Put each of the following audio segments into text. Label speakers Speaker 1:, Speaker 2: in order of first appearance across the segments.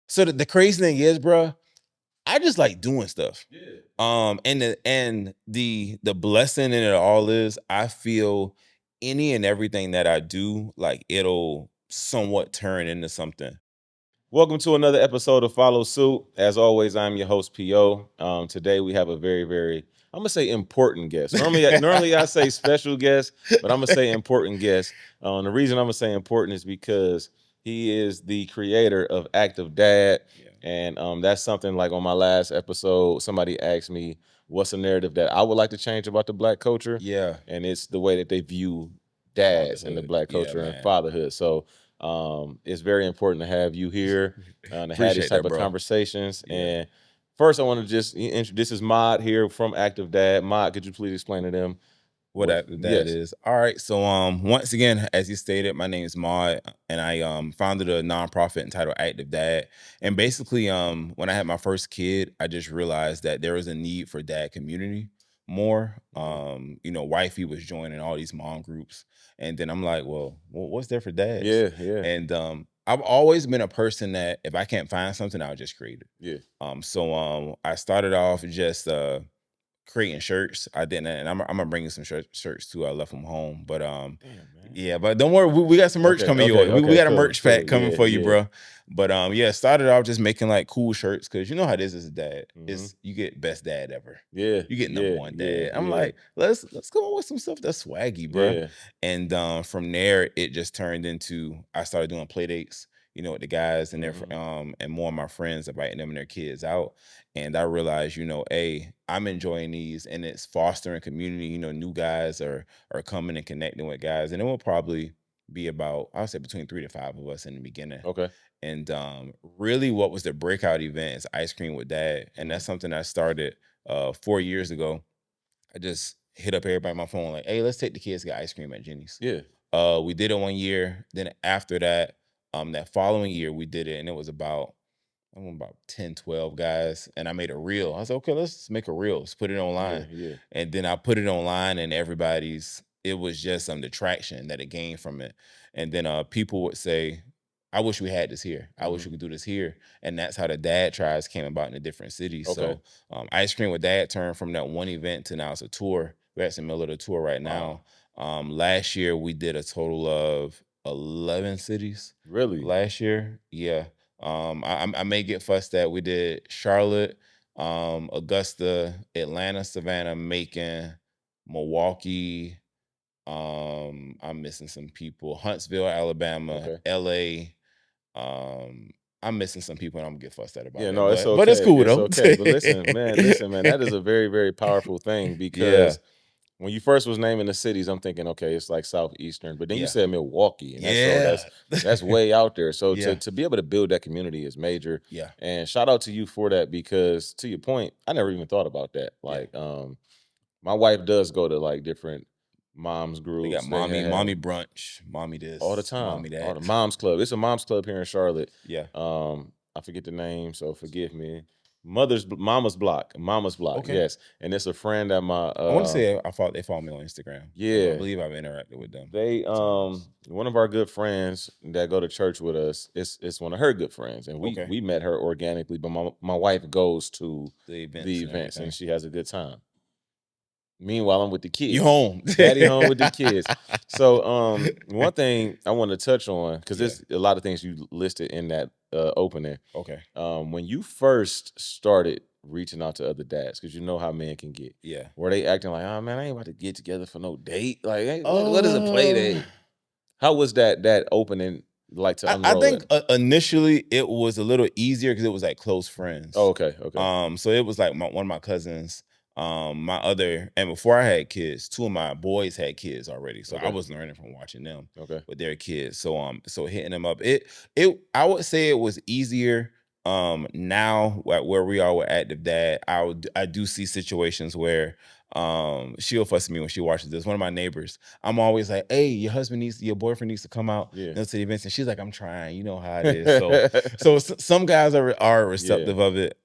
Speaker 1: So the crazy thing is, bro, I just like doing stuff.
Speaker 2: Yeah.
Speaker 1: And the blessing in it all is I feel any and everything that I do, like it'll somewhat turn into something.
Speaker 2: Welcome to another episode of Follow Suit. As always, I'm your host, P.O. Today we have a very, I'm gonna say important guest. Normally I say special guest, but I'm gonna say important guest. The reason I'm gonna say important is because he is the creator of Active Dad.
Speaker 1: Yeah.
Speaker 2: And that's something like on my last episode, somebody asked me what's a narrative that I would like to change about the Black culture.
Speaker 1: Yeah.
Speaker 2: And it's the way that they view dads in the
Speaker 1: Fatherhood.
Speaker 2: Black
Speaker 1: Yeah,
Speaker 2: culture and
Speaker 1: man.
Speaker 2: fatherhood. So it's very important to have you here to have these
Speaker 1: Appreciate
Speaker 2: type
Speaker 1: that,
Speaker 2: of
Speaker 1: bro.
Speaker 2: conversations.
Speaker 1: Yeah.
Speaker 2: And first, I want to just introduce. This is Mod here from Active Dad. Mod, could you please explain to them
Speaker 1: What that
Speaker 2: yes.
Speaker 1: is? All right. So once again, as you stated, my name is Maud, and I founded a nonprofit entitled Active Dad. And basically, when I had my first kid, I just realized that there was a need for dad community more. You know, wifey was joining all these mom groups, and then I'm like, well, what's there for dads?
Speaker 2: Yeah.
Speaker 1: And I've always been a person that if I can't find something, I'll just create it.
Speaker 2: Yeah.
Speaker 1: So I started off just creating shirts. I didn't, and I'm gonna bring you some shirts too. I left them home, but
Speaker 2: Damn, man.
Speaker 1: yeah, but don't worry, we got some merch coming your way. We got a merch pack coming for you, bro. But yeah, started off just making like cool shirts because you know how this is, dad. It's you get best dad ever.
Speaker 2: Yeah.
Speaker 1: You get number one dad. I'm
Speaker 2: yeah.
Speaker 1: like, let's go with some stuff that's swaggy, bro.
Speaker 2: Yeah.
Speaker 1: And from there, it just turned into I started doing play dates, you know, with the guys and their and more of my friends, inviting them and their kids out. And I realized, you know, I'm enjoying these, and it's fostering community. You know, new guys are coming and connecting with guys, and it will probably be about, I'll say, between 3 to 5 of us in the beginning.
Speaker 2: Okay.
Speaker 1: And really, what was the breakout event is Ice Cream with Dad, and that's something I started 4 years ago. I just hit up everybody on my phone like, hey, let's take the kids to get ice cream at Jenny's.
Speaker 2: Yeah.
Speaker 1: We did it 1 year. Then after that, that following year we did it, and it was about 10, 12 guys, and I made a reel. I was like, okay, let's make a reel. Let's put it online.
Speaker 2: Yeah.
Speaker 1: And then I put it online, and it was just the traction that it gained from it. And then people would say, I wish we had this here. I wish we could do this here. And that's how the dad tries came about in the different cities.
Speaker 2: Okay.
Speaker 1: So Ice Cream with Dad turned from that one event to now it's a tour. We're actually in the middle of the tour right now. Last year we did a total of 11 cities.
Speaker 2: Really?
Speaker 1: Last year, yeah. I may get fussed at. We did Charlotte, Augusta, Atlanta, Savannah, Macon, Milwaukee. I'm missing some people. Huntsville, Alabama, LA. I'm missing some people, and I'm gonna get fussed at about
Speaker 2: Yeah,
Speaker 1: that.
Speaker 2: no, it's okay.
Speaker 1: But it's cool though.
Speaker 2: Okay. But listen, man, that is a very powerful thing because when you first was naming the cities, I'm thinking, okay, it's like southeastern, but then you said Milwaukee, and that's way out there. So to be able to build that community is major.
Speaker 1: Yeah.
Speaker 2: And shout out to you for that because to your point, I never even thought about that. Like, my wife does go to like different moms groups.
Speaker 1: We got mommy brunch, mommy this,
Speaker 2: all the time,
Speaker 1: mommy that.
Speaker 2: all the moms club. It's a moms club here in Charlotte.
Speaker 1: Yeah.
Speaker 2: I forget the name, so forgive me. Mama's Block.
Speaker 1: Okay.
Speaker 2: Yes, and it's a friend that my
Speaker 1: I want to say they follow me on Instagram.
Speaker 2: Yeah,
Speaker 1: I believe I've interacted with them.
Speaker 2: They one of our good friends that go to church with us. It's one of her good friends, and we met her organically. But my wife goes to the events and she has a good time. Meanwhile, I'm with the kids.
Speaker 1: You home,
Speaker 2: Daddy home with the kids. So one thing I want to touch on because there's a lot of things you listed in that opening.
Speaker 1: Okay.
Speaker 2: When you first started reaching out to other dads, because you know how men can get.
Speaker 1: Yeah.
Speaker 2: Were they acting like, oh man, I ain't about to get together for no date? Like, hey, what is a play date? How was that opening like to unroll
Speaker 1: I think initially it was a little easier because it was like close friends.
Speaker 2: Oh, okay.
Speaker 1: So it was like one of my cousins. And before I had kids, 2 of my boys had kids already, so I was learning from watching them with their kids. So hitting them up, I would say it was easier. Now where we are with Active Dad, I do see situations where she'll fuss at me when she watches this. One of my neighbors, I'm always like, hey, your boyfriend needs to come out to the events, and she's like, I'm trying, you know how it is. So some guys are receptive of it.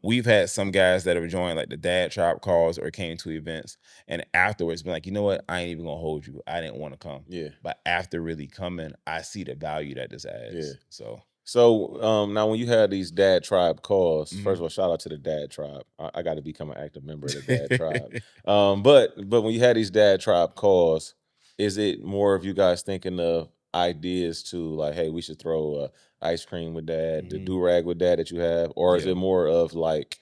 Speaker 1: We've had some guys that have joined like the dad tribe calls or came to events and afterwards been like, you know what, I ain't even gonna hold you, I didn't want to come. But after really coming, I see the value that this adds. So
Speaker 2: So now when you had these dad tribe calls, first of all, shout out to the dad tribe. I got to become an active member of the dad tribe. But when you had these dad tribe calls, is it more of you guys thinking of ideas to like, hey, we should throw ice cream with dad, the do rag with dad that you have, or is
Speaker 1: Yeah.
Speaker 2: it more of like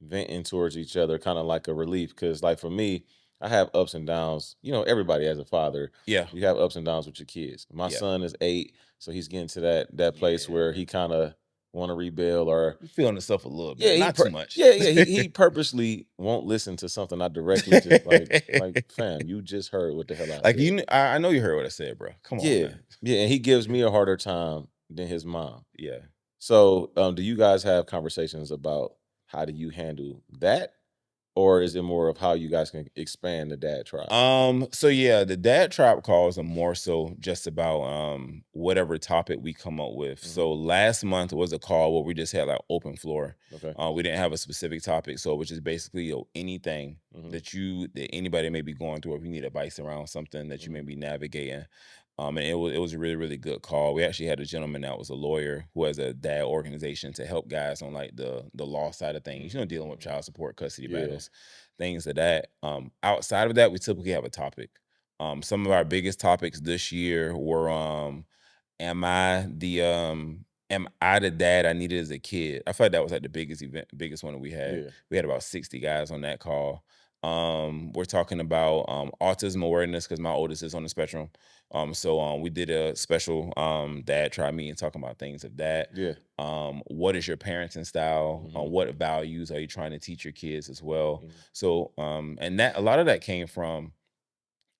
Speaker 2: venting towards each other, kind of like a relief? Because like for me, I have ups and downs. You know, everybody as a father,
Speaker 1: Yeah.
Speaker 2: you have ups and downs with your kids. My
Speaker 1: Yeah.
Speaker 2: son is 8. So he's getting to that place where he kind of want to rebuild, or
Speaker 1: Feeling himself a little
Speaker 2: yeah,
Speaker 1: bit,
Speaker 2: he
Speaker 1: not too much.
Speaker 2: he purposely won't listen to something I directly just like fam, you just heard what the hell I
Speaker 1: Like
Speaker 2: said.
Speaker 1: I know you heard what I said, bro. Come on,
Speaker 2: Yeah,
Speaker 1: man.
Speaker 2: yeah, and he gives me a harder time than his mom.
Speaker 1: Yeah.
Speaker 2: So, do you guys have conversations about how do you handle that, or is it more of how you guys can expand the dad tribe?
Speaker 1: So yeah, the dad trap calls are more so just about whatever topic we come up with. So last month was a call where we just had like open floor.
Speaker 2: Okay.
Speaker 1: We didn't have a specific topic, so which is basically anything
Speaker 2: Mhm.
Speaker 1: that anybody may be going through, if you need advice around something that you may be navigating. And it was a really really good call. We actually had a gentleman that was a lawyer who has a dad organization to help guys on like the law side of things, dealing with child support, custody
Speaker 2: Yeah.
Speaker 1: battles, things of that. Outside of that, we typically have a topic. Some of our biggest topics this year were am I the dad I needed as a kid? I feel like that was like the biggest one that we had.
Speaker 2: Yeah.
Speaker 1: We had about 60 guys on that call. We're talking about autism awareness because my oldest is on the spectrum. So we did a special dad try meeting talking about things of that.
Speaker 2: Yeah.
Speaker 1: What is your parenting style?
Speaker 2: Mhm.
Speaker 1: What values are you trying to teach your kids as well?
Speaker 2: Mhm.
Speaker 1: So and that a lot of that came from,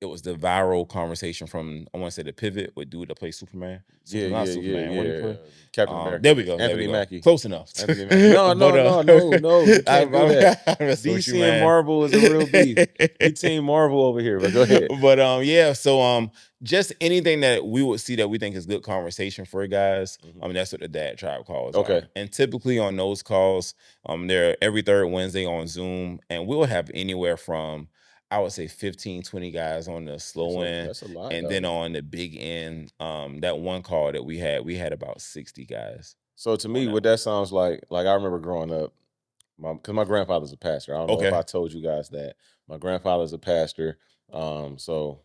Speaker 1: it was the viral conversation from, I want to say, the pivot with dude that plays Superman.
Speaker 2: Yeah,
Speaker 1: Not
Speaker 2: yeah, yeah,
Speaker 1: Superman. What did he
Speaker 2: yeah.
Speaker 1: play?
Speaker 2: Captain America.
Speaker 1: There we go. There we
Speaker 2: Anthony
Speaker 1: go.
Speaker 2: Mackie.
Speaker 1: Close enough.
Speaker 2: Anthony Mackie. No,
Speaker 1: but
Speaker 2: no, no, no, no. You
Speaker 1: I,
Speaker 2: can't do that.
Speaker 1: I'm messing with you,
Speaker 2: DC and
Speaker 1: man.
Speaker 2: Marvel is a real beef. We team Marvel over here, but go ahead.
Speaker 1: But yeah, so just anything that we would see that we think is good conversation for guys. I mean, that's what the dad tribe calls
Speaker 2: Okay.
Speaker 1: are. And typically on those calls, they're every third Wednesday on Zoom, and we'll have anywhere from, I would say, 15, 20 guys on the slow end.
Speaker 2: That's a lot,
Speaker 1: And
Speaker 2: though.
Speaker 1: then on the big end, that one call that we had about 60 guys.
Speaker 2: So to me,
Speaker 1: that
Speaker 2: what that sounds like I remember growing up, because my grandfather's a pastor. I don't know if
Speaker 1: Okay.
Speaker 2: I told you guys that. My grandfather's a pastor. So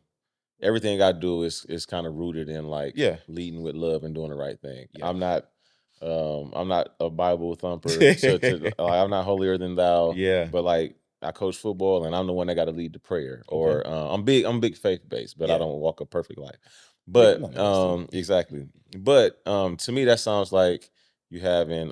Speaker 2: everything I do is kind of rooted in like
Speaker 1: Yeah.
Speaker 2: leading with love and doing the right thing.
Speaker 1: Yeah.
Speaker 2: I'm not a Bible thumper. I'm not holier than thou.
Speaker 1: Yeah.
Speaker 2: But like I coach football and I'm the one that got to lead the prayer.
Speaker 1: Okay.
Speaker 2: Or I'm big faith based, but I
Speaker 1: Yeah.
Speaker 2: don't walk a perfect life.
Speaker 1: None
Speaker 2: But
Speaker 1: of us do.
Speaker 2: exactly. But to me that sounds like you having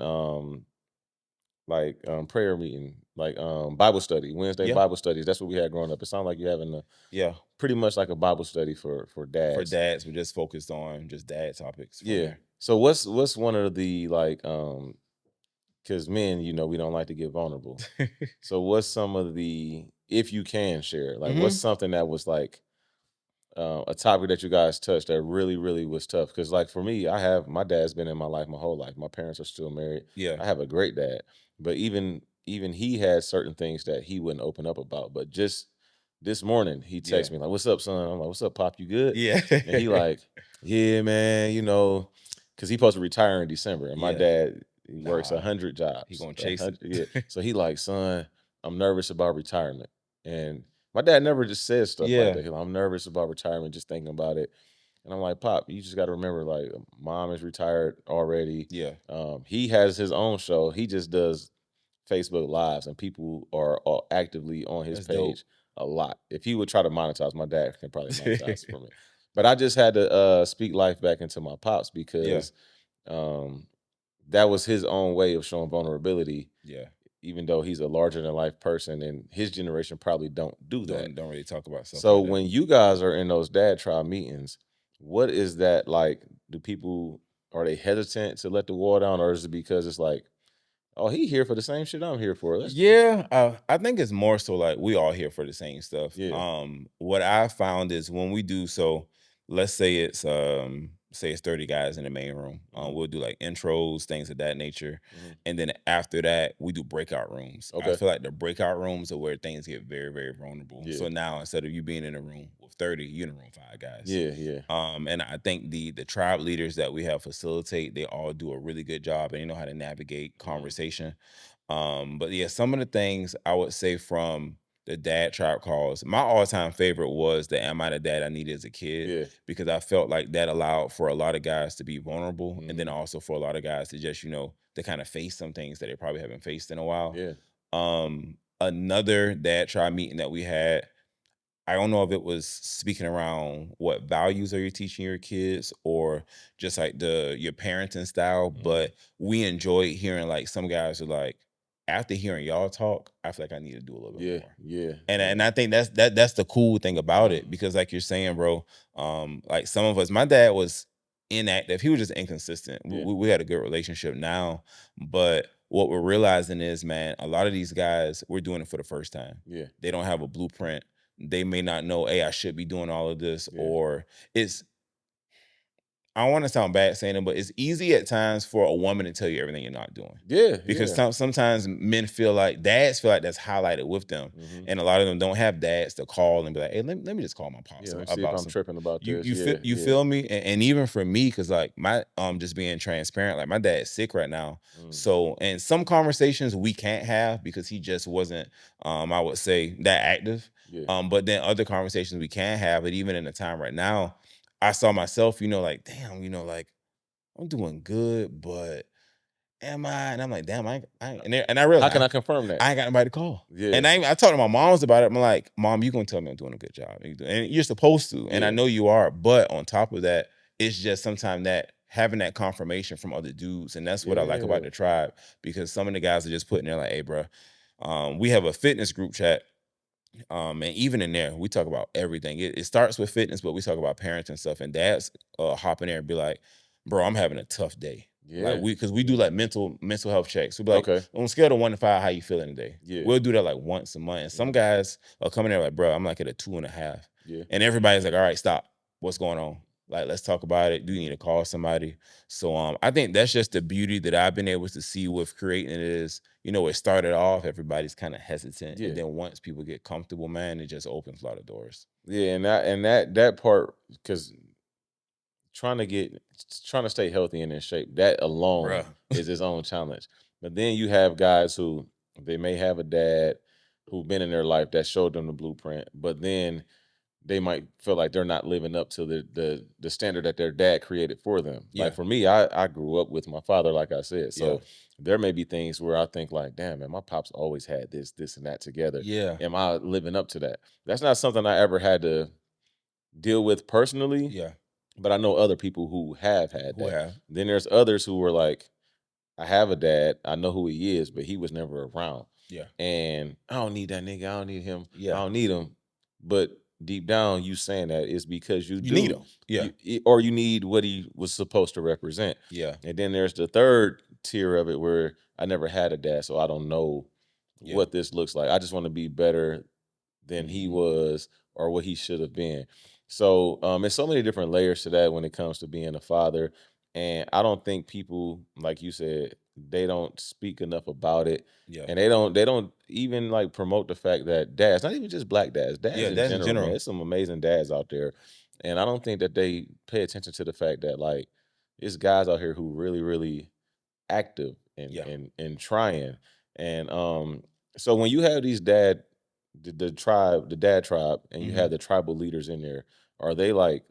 Speaker 2: prayer meeting, like Bible study, Wednesday
Speaker 1: Yeah.
Speaker 2: Bible studies. That's what we had growing up. It sounds like you having a
Speaker 1: Yeah.
Speaker 2: pretty much like a Bible study for dads.
Speaker 1: For dads, we just focused on just dad topics. From
Speaker 2: Yeah.
Speaker 1: there.
Speaker 2: So what's one of the like because men, we don't like to get vulnerable. So what's some of the, if you can share, like what's something that was like a topic that you guys touched that really, really was tough? Because like for me, my dad's been in my life my whole life. My parents are still married.
Speaker 1: Yeah.
Speaker 2: I have a great dad, but even he had certain things that he wouldn't open up about. But just this morning, he texted me like, "What's up, son?" I'm like, "What's up, Pop? You good?"
Speaker 1: Yeah.
Speaker 2: And he like, "Yeah, man, because he supposed to retire in December, and my
Speaker 1: Yeah.
Speaker 2: dad he works
Speaker 1: Nah.
Speaker 2: 100 jobs.
Speaker 1: He gonna chase it.
Speaker 2: Yeah. So he like, "Son, I'm nervous about retirement." And my dad never just says stuff like
Speaker 1: Yeah.
Speaker 2: that. He's like, "I'm nervous about retirement, just thinking about it." And I'm like, "Pop, you just got to remember, like, mom is retired already.
Speaker 1: Yeah.
Speaker 2: He has his own show. He just does Facebook lives, and people are actively on his
Speaker 1: That's dope.
Speaker 2: page a lot. If he would try to monetize, my dad can probably monetize for me. But I just had to speak life back into my pops because that was his own way of showing vulnerability.
Speaker 1: Yeah.
Speaker 2: Even though he's a larger than life person, and his generation probably don't do that.
Speaker 1: Don't really talk about stuff.
Speaker 2: So
Speaker 1: like that.
Speaker 2: when you guys are in those dad trial meetings, what is that like? Do people, are they hesitant to let the wall down, or is it because it's like, oh, he here for the same shit I'm here for?
Speaker 1: I think it's more so like we all here for the same stuff.
Speaker 2: Yeah.
Speaker 1: What I found is when we do so, let's say it's say it's 30 guys in the main room. We'll do like intros, things of that nature.
Speaker 2: Mm-hmm.
Speaker 1: And then after that, we do breakout rooms. I
Speaker 2: Okay.
Speaker 1: feel like the breakout rooms are where things get very, very vulnerable.
Speaker 2: Yeah.
Speaker 1: So now instead of you being in a room with 30, you're in a room with 5 guys.
Speaker 2: Yeah, yeah.
Speaker 1: And I think the tribe leaders that we have facilitate, they all do a really good job and they know how to navigate conversation. But yeah, some of the things I would say from the dad tribe calls, my all-time favorite was the Am I the Dad I Needed as a Kid?
Speaker 2: Yeah.
Speaker 1: Because I felt like that allowed for a lot of guys to be vulnerable and then also for a lot of guys to just, to kind of face some things that they probably haven't faced in a while.
Speaker 2: Yeah.
Speaker 1: Another dad tribe meeting that we had, I don't know if it was speaking around what values are you teaching your kids or just like your parenting style, but we enjoyed hearing like some guys are like, after hearing y'all talk, I feel like I need to do a little bit more.
Speaker 2: Yeah.
Speaker 1: And I think that's the cool thing about it, because like you're saying, bro, like some of us, my dad was inactive. He was just inconsistent. We had a good relationship now, but what we're realizing is, man, a lot of these guys, we're doing it for the first time.
Speaker 2: Yeah.
Speaker 1: They don't have a blueprint. They may not know, hey, I should be doing all of this, or I don't want to sound bad saying it, but it's easy at times for a woman to tell you everything you're not doing.
Speaker 2: Yeah.
Speaker 1: Because sometimes men feel like, dads feel like that's highlighted with them. And a lot of them don't have dads to call and be like, hey, let me just call my pops
Speaker 2: Yeah,
Speaker 1: about
Speaker 2: see if I'm tripping about this.
Speaker 1: You feel me? And even for me, because like my just being transparent, like my dad's sick right now. So, and some conversations we can't have because he just wasn't, I would say, that active. But then other conversations we can have, but even in the time right now, I saw myself, like, damn, like I'm doing good, but am I? And I'm like, damn, and I realized,
Speaker 2: how can I confirm that?
Speaker 1: I ain't got nobody to call.
Speaker 2: Yeah.
Speaker 1: And I talked to my moms about it. I'm like, Mom, you gonna tell me I'm doing a good job. And you're supposed to. And I know you are. But on top of that, it's just sometimes that having that confirmation from other dudes. And that's what I like about the tribe, because some of the guys are just putting there like, hey, bro, we have a fitness group chat. And even in there, we talk about everything. It starts with fitness, but we talk about parenting stuff. And dads hop in there and be like, bro, I'm having a tough day. Like because we do like mental health checks. We'll be like, on a scale of 1 to 5, how you feeling today? We'll do that like once a month. And some guys are coming there like, bro, I'm like at a 2.5. And everybody's like, all right, stop. What's going on? Like, let's talk about it. Do you need to call somebody? So I think that's just the beauty that I've been able to see with creating it is, it started off, everybody's kind of hesitant. And then once people get comfortable, man, it just opens a lot of doors.
Speaker 2: Yeah, and that part, because trying to stay healthy and in shape, that alone is its own challenge. But then you have guys who they may have a dad who've been in their life that showed them the blueprint, but then they might feel like they're not living up to the standard that their dad created for them. Like for me, I grew up with my father, like I said. So there may be things where I think like, damn, man, my pops always had this and that together.
Speaker 1: Yeah.
Speaker 2: Am I living up to that? That's not something I ever had to deal with personally.
Speaker 1: Yeah.
Speaker 2: But I know other people who have had that. Then there's others who were like, I have a dad. I know who he is, but he was never around.
Speaker 1: Yeah.
Speaker 2: And I don't need that nigga. I don't need him.
Speaker 1: Yeah.
Speaker 2: I don't need him. But deep down, you saying that is because you do
Speaker 1: need him. Yeah.
Speaker 2: Or you need what he was supposed to represent.
Speaker 1: Yeah.
Speaker 2: And then there's the third tier of it where I never had a dad, so I don't know what this looks like. I just want to be better than he was or what he should have been. So there's so many different layers to that when it comes to being a father. And I don't think people, like you said, they don't speak enough about it.
Speaker 1: Yeah.
Speaker 2: And they don't even like promote the fact that dads, not even just black dads, dads in general, man, there's some amazing dads out there. And I don't think that they pay attention to the fact that like there's guys out here who really, really active and trying. And so when you have these dad tribe, and you have the tribal leaders in there, are they like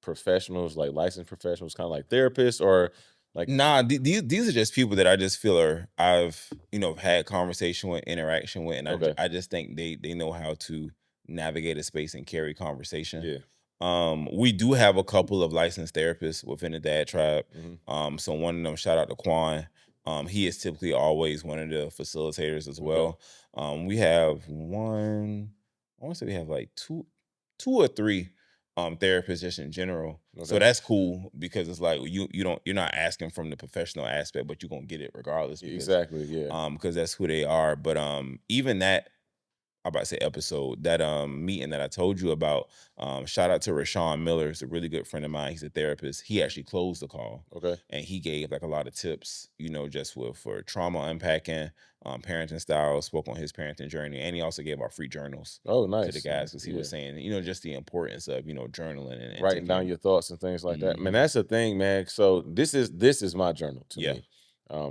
Speaker 2: professionals, like licensed professionals, kind of like therapists, or like?
Speaker 1: Nah, these are just people that I just feel I've had conversation with, interaction with, and I just think they know how to navigate a space and carry conversation. We do have a couple of licensed therapists within the dad tribe. So one of them, shout out to Quan. He is typically always one of the facilitators as well. We have one, I want to say we have like two or three therapists just in general. So that's cool because it's like you're not asking from the professional aspect, but you're gonna get it regardless. Because,
Speaker 2: Exactly, yeah.
Speaker 1: Because that's who they are. But even that, I about to say episode, that meeting that I told you about. Shout out to Rashawn Miller. He's a really good friend of mine. He's a therapist. He actually closed the call.
Speaker 2: Okay.
Speaker 1: And he gave like a lot of tips, just for trauma unpacking, parenting styles, spoke on his parenting journey, and he also gave out free journals.
Speaker 2: Oh, nice.
Speaker 1: To the guys, because he was saying, just the importance of journaling and
Speaker 2: writing down your thoughts and things like that. Man, that's the thing, man. So this is my journal to me.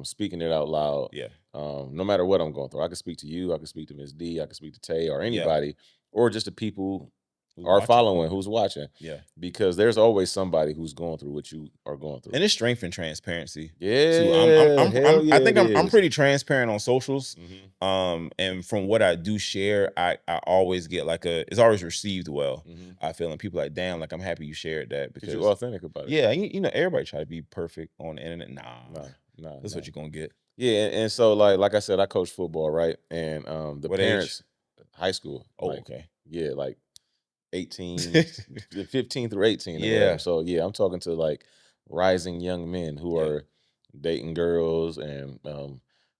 Speaker 2: Speaking it out loud.
Speaker 1: Yeah.
Speaker 2: No matter what I'm going through, I can speak to you, I can speak to Ms. D, I can speak to Tay or anybody, or just the people who are following, who's watching.
Speaker 1: Yeah.
Speaker 2: Because there's always somebody who's going through what you are going through.
Speaker 1: And it's strength and transparency.
Speaker 2: Yeah.
Speaker 1: Too. I think I'm pretty transparent on socials. And from what I do share, I always get it's always received well. I feel, and people are like, damn, like I'm happy you shared that, because
Speaker 2: you're authentic about it.
Speaker 1: Yeah, everybody try to be perfect on the internet. Nah. That's what you're gonna get.
Speaker 2: Yeah, and so like I said, I coach football, right? And the
Speaker 1: what
Speaker 2: parents,
Speaker 1: age?
Speaker 2: High school.
Speaker 1: Oh, okay.
Speaker 2: Yeah, like 18, 15 through 18. Yeah. So yeah, I'm talking to like rising young men who are dating girls and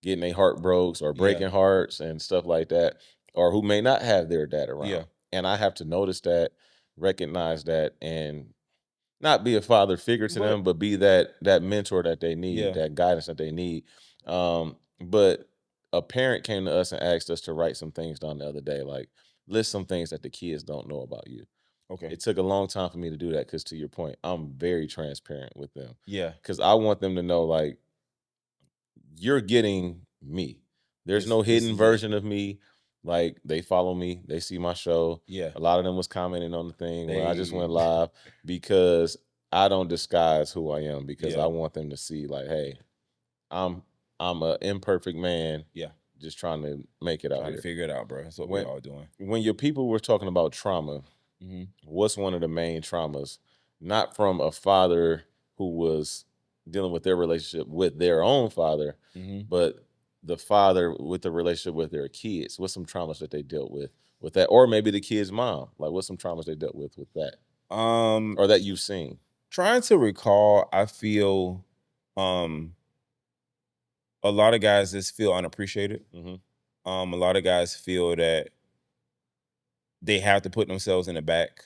Speaker 2: getting their heart broke or breaking hearts and stuff like that, or who may not have their dad around.
Speaker 1: Yeah.
Speaker 2: And I have to notice that, recognize that, and not be a father figure to them, but be that mentor that they need, that guidance that they need. But a parent came to us and asked us to write some things down the other day, like list some things that the kids don't know about you.
Speaker 1: Okay.
Speaker 2: It took a long time for me to do that because, to your point, I'm very transparent with them.
Speaker 1: Yeah.
Speaker 2: Because I want them to know, like, you're getting me. There's no hidden version of me. Like, they follow me. They see my show.
Speaker 1: Yeah.
Speaker 2: A lot of them was commenting on the thing when I just went live, because I don't disguise who I am, because I want them to see, like, hey, I'm an imperfect man.
Speaker 1: Yeah.
Speaker 2: Just trying to make it out
Speaker 1: Trying
Speaker 2: here.
Speaker 1: to figure it out, bro. That's what we're all doing.
Speaker 2: When your people were talking about trauma, what's one of the main traumas? Not from a father who was dealing with their relationship with their own father, but the father with the relationship with their kids. What's some traumas that they dealt with that? Or maybe the kid's mom. Like, what's some traumas they dealt with that? Or that you've seen?
Speaker 1: Trying to recall, I feel a lot of guys just feel unappreciated. A lot of guys feel that they have to put themselves in the back,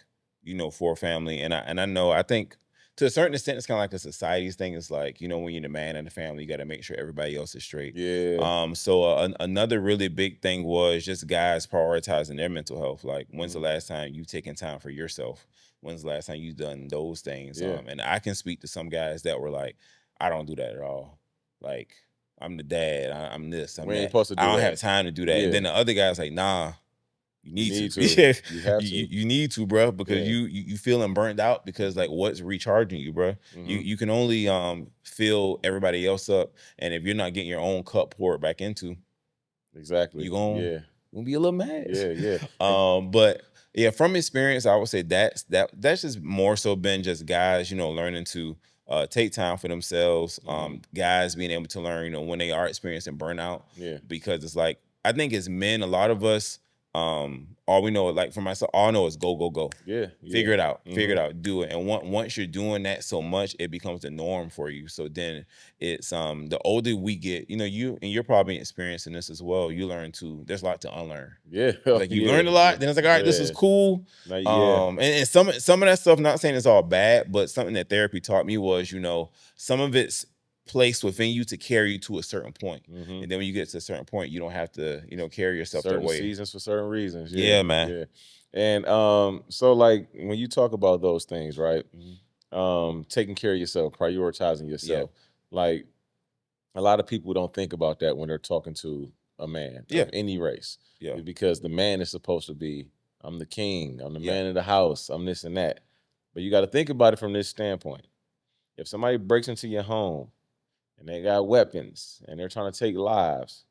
Speaker 1: for a family. And I know, I think to a certain extent, it's kind of like a society's thing. It's like, when you're the man in the family, you got to make sure everybody else is straight.
Speaker 2: Yeah.
Speaker 1: So another really big thing was just guys prioritizing their mental health. Like, when's the last time you've taken time for yourself? When's the last time you've done those things? And I can speak to some guys that were like, I don't do that at all. Like, I'm the dad. I'm this. I'm
Speaker 2: We ain't
Speaker 1: that.
Speaker 2: supposed to do
Speaker 1: I don't
Speaker 2: that.
Speaker 1: have time to do that. And then the other guy's like, nah. You need to.
Speaker 2: You have to.
Speaker 1: You need to, bro, because you feeling burnt out, because like, what's recharging you, bro? You can only fill everybody else up, and if you're not getting your own cup poured back into,
Speaker 2: exactly,
Speaker 1: you're gonna be a little mad.
Speaker 2: Yeah.
Speaker 1: But yeah, from experience, I would say that's just more so been just guys, learning to take time for themselves. Guys being able to learn, when they are experiencing burnout. Because it's like, I think as men, a lot of us, all we know, like for myself, all I know is go. Figure it out. Figure it out. Do it. And once you're doing that so much, it becomes the norm for you. So then it's the older we get, you're probably experiencing this as well. You learn there's a lot to unlearn. Like, you learned a lot, then it's like, all right, this is cool. And some of that stuff, not saying it's all bad, but something that therapy taught me was, some of it's placed within you to carry you to a certain point. And then when you get to a certain point, you don't have to, carry yourself that way.
Speaker 2: Certain seasons for certain reasons.
Speaker 1: Yeah, man.
Speaker 2: And so, like, when you talk about those things, right? Taking care of yourself, prioritizing yourself. Like, a lot of people don't think about that when they're talking to a man of any race. Because the man is supposed to be, I'm the king, I'm the man of the house, I'm this and that. But you got to think about it from this standpoint. If somebody breaks into your home and they got weapons and they're trying to take lives,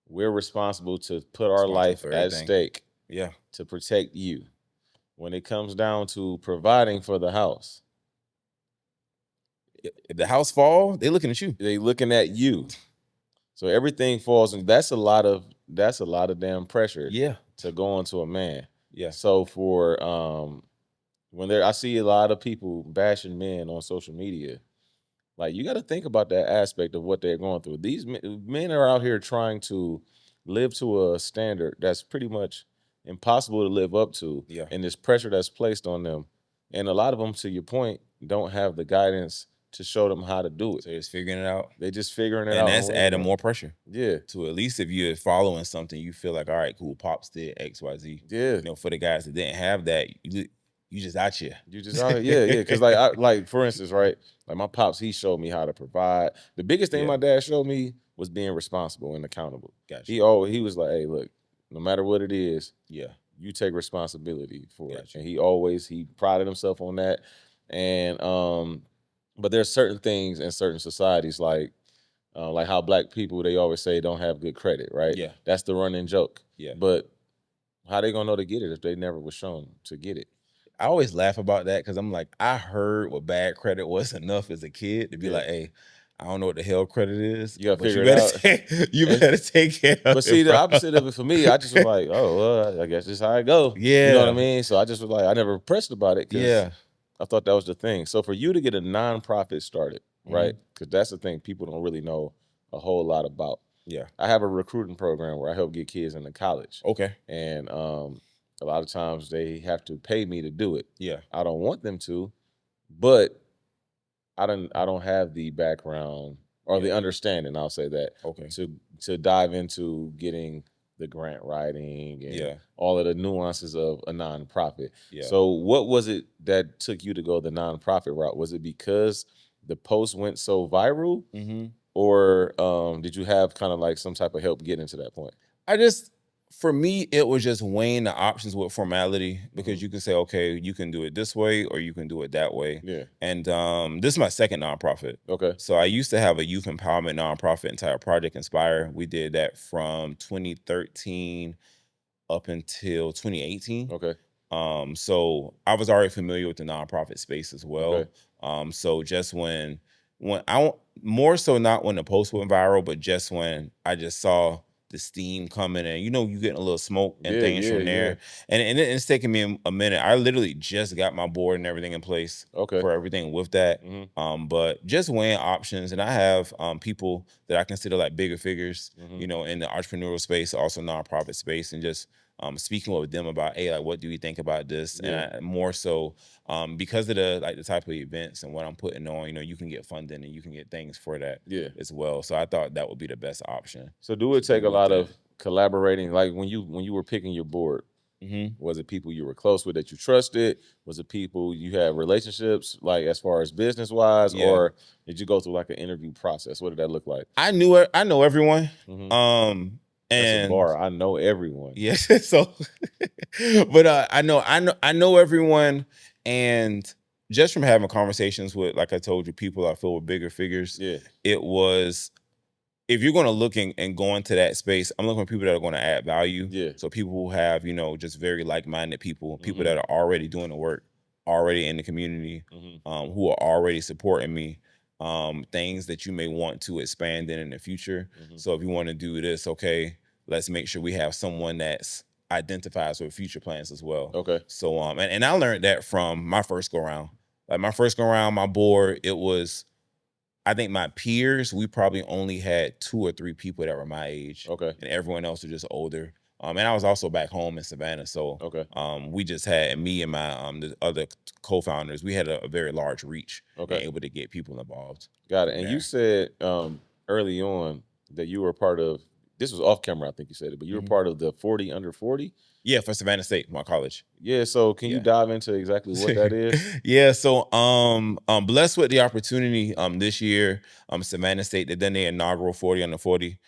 Speaker 2: we're responsible to put our life at stake to protect you. When it comes down to providing for the house,
Speaker 1: if the house fall, they looking at you.
Speaker 2: They looking at you. So everything falls, and that's a lot of damn pressure to go onto a man. So for I see a lot of people bashing men on social media. Like, you got to think about that aspect of what they're going through. These men are out here trying to live to a standard that's pretty much impossible to live up to.
Speaker 1: Yeah.
Speaker 2: And this pressure that's placed on them. And a lot of them, to your point, don't have the guidance to show them how to do it.
Speaker 1: So they're just figuring it out.
Speaker 2: They just figuring it
Speaker 1: and
Speaker 2: out.
Speaker 1: That's adding more pressure.
Speaker 2: Yeah.
Speaker 1: To at least if you're following something, you feel like, all right, cool, Pops did X, Y, Z.
Speaker 2: Yeah.
Speaker 1: You know, for the guys that didn't have that, you just out here.
Speaker 2: You just out here. Yeah. Because like for instance, right? Like my pops, he showed me how to provide. The biggest thing my dad showed me was being responsible and accountable.
Speaker 1: Gotcha.
Speaker 2: He was like, hey, look, no matter what it is, you take responsibility for it. And he prided himself on that. And but there's certain things in certain societies like how black people, they always say don't have good credit, right?
Speaker 1: Yeah.
Speaker 2: That's the running joke.
Speaker 1: Yeah.
Speaker 2: But how they gonna know to get it if they never was shown to get it?
Speaker 1: I always laugh about that because I'm like, I heard what bad credit was enough as a kid to be like, hey, I don't know what the hell credit is.
Speaker 2: You gotta figure it out.
Speaker 1: You better take care of it.
Speaker 2: But see, the opposite of it for me, I just was like, oh, well, I guess this is how I go.
Speaker 1: Yeah.
Speaker 2: You know what I mean? So I just was like, I never pressed about it because I thought that was the thing. So for you to get a nonprofit started, right? Because that's the thing people don't really know a whole lot about.
Speaker 1: Yeah.
Speaker 2: I have a recruiting program where I help get kids into college.
Speaker 1: Okay.
Speaker 2: And a lot of times they have to pay me to do it.
Speaker 1: Yeah.
Speaker 2: I don't want them to, but I don't have the background or the understanding, I'll say that, to dive into getting the grant writing and all of the nuances of a nonprofit. Yeah. So what was it that took you to go the nonprofit route? Was it because the post went so viral?
Speaker 1: Mm-hmm.
Speaker 2: Or did you have kind of like some type of help getting to that point?
Speaker 1: For me, it was just weighing the options with formality because you can say, okay, you can do it this way or you can do it that way.
Speaker 2: Yeah.
Speaker 1: And this is my second nonprofit.
Speaker 2: Okay.
Speaker 1: So I used to have a youth empowerment nonprofit entitled Project Inspire. We did that from 2013 up until 2018.
Speaker 2: Okay.
Speaker 1: So I was already familiar with the nonprofit space as well.
Speaker 2: Okay.
Speaker 1: So just when I more so not when the post went viral, but just when I just saw the steam coming and you getting a little smoke and things from there. And it's taking me a minute. I literally just got my board and everything in place for everything with that.
Speaker 2: Mm-hmm.
Speaker 1: But just weighing options, and I have people that I consider like bigger figures, in the entrepreneurial space, also nonprofit space, and just speaking with them about, hey, like, what do you think about this? And I, more so because of the type of events and what I'm putting on, you can get funding and you can get things for that as well. So I thought that would be the best option.
Speaker 2: So do it take a lot of collaborating? Like when you were picking your board, was it people you were close with that you trusted? Was it people you had relationships, like as far as business wise, or did you go through like an interview process? What did that look like?
Speaker 1: I know everyone.
Speaker 2: That's a bar. I know everyone.
Speaker 1: Yes. So, but I know everyone, and just from having conversations with, like I told you, people I feel were bigger figures.
Speaker 2: Yeah.
Speaker 1: It was, if you're going to look and go into that space, I'm looking for people that are going to add value.
Speaker 2: Yeah.
Speaker 1: So people who have, just very like-minded people that are already doing the work, already in the community, who are already supporting me. Things that you may want to expand in the future. So if you want to do this, okay, let's make sure we have someone that's identifies with future plans as well.
Speaker 2: Okay.
Speaker 1: So and I learned that from my first go around. Like my first go around, my board, it was, I think my peers, we probably only had 2 or 3 people that were my age.
Speaker 2: Okay.
Speaker 1: And everyone else was just older. And I was also back home in Savannah. So we just had, me and my the other co-founders, we had a very large reach and able to get people involved.
Speaker 2: Got it. And you said early on that you were part of, this was off camera, I think you said it, but you were part of the 40 under 40?
Speaker 1: Yeah, for Savannah State, my college.
Speaker 2: Yeah, so can you dive into exactly what that is?
Speaker 1: Yeah, so I'm blessed with the opportunity this year. Savannah State, they done their inaugural 40 under 40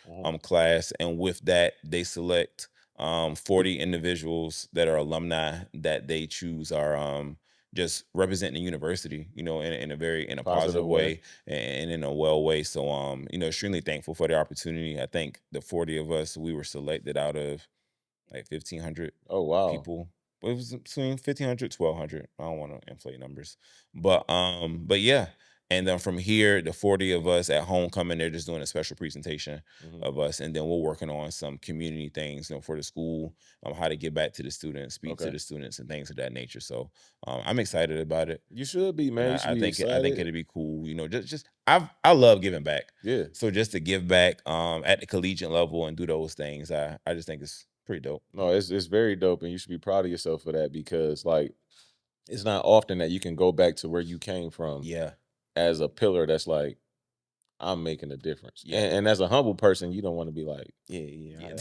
Speaker 1: class, and with that, they select 40 individuals that are alumni that they choose are just representing the university, in a very positive way and in a well way. So extremely thankful for the opportunity. I think the 40 of us, we were selected out of like 1,500 people. It was between 1,500, 1,200. I don't want to inflate numbers. But yeah. And then from here, the 40 of us at homecoming, they're just doing a special presentation of us. And then we're working on some community things, for the school, how to get back to the students, speak to the students and things of that nature. So I'm excited about it.
Speaker 2: You should be, man.
Speaker 1: I think it'd be cool. I love giving back.
Speaker 2: Yeah.
Speaker 1: So just to give back at the collegiate level and do those things, I just think it's Pretty dope.
Speaker 2: No, it's very dope, and you should be proud of yourself for that because like it's not often that you can go back to where you came from
Speaker 1: Yeah.
Speaker 2: as a pillar that's like, I'm making a difference.
Speaker 1: Yeah.
Speaker 2: And as a humble person, you don't want to be like,
Speaker 1: Yeah.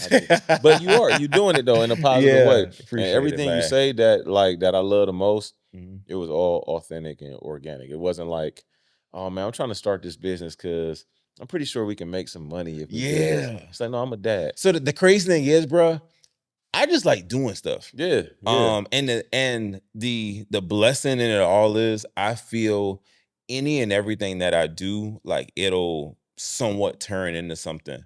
Speaker 2: but you doing it though in a positive way.
Speaker 1: Yeah.
Speaker 2: And
Speaker 1: Appreciate it,
Speaker 2: everything you
Speaker 1: man.
Speaker 2: say that I love the most,
Speaker 1: Mhm.
Speaker 2: it was all authentic and organic. It wasn't like, oh man, I'm trying to start this business because I'm pretty sure we can make some money if we do this.
Speaker 1: Yeah.
Speaker 2: It's like, no, I'm a dad.
Speaker 1: So the crazy thing is, bro, I just like doing stuff.
Speaker 2: Yeah. Yeah.
Speaker 1: And the blessing in it all is I feel any and everything that I do, like it'll somewhat turn into something.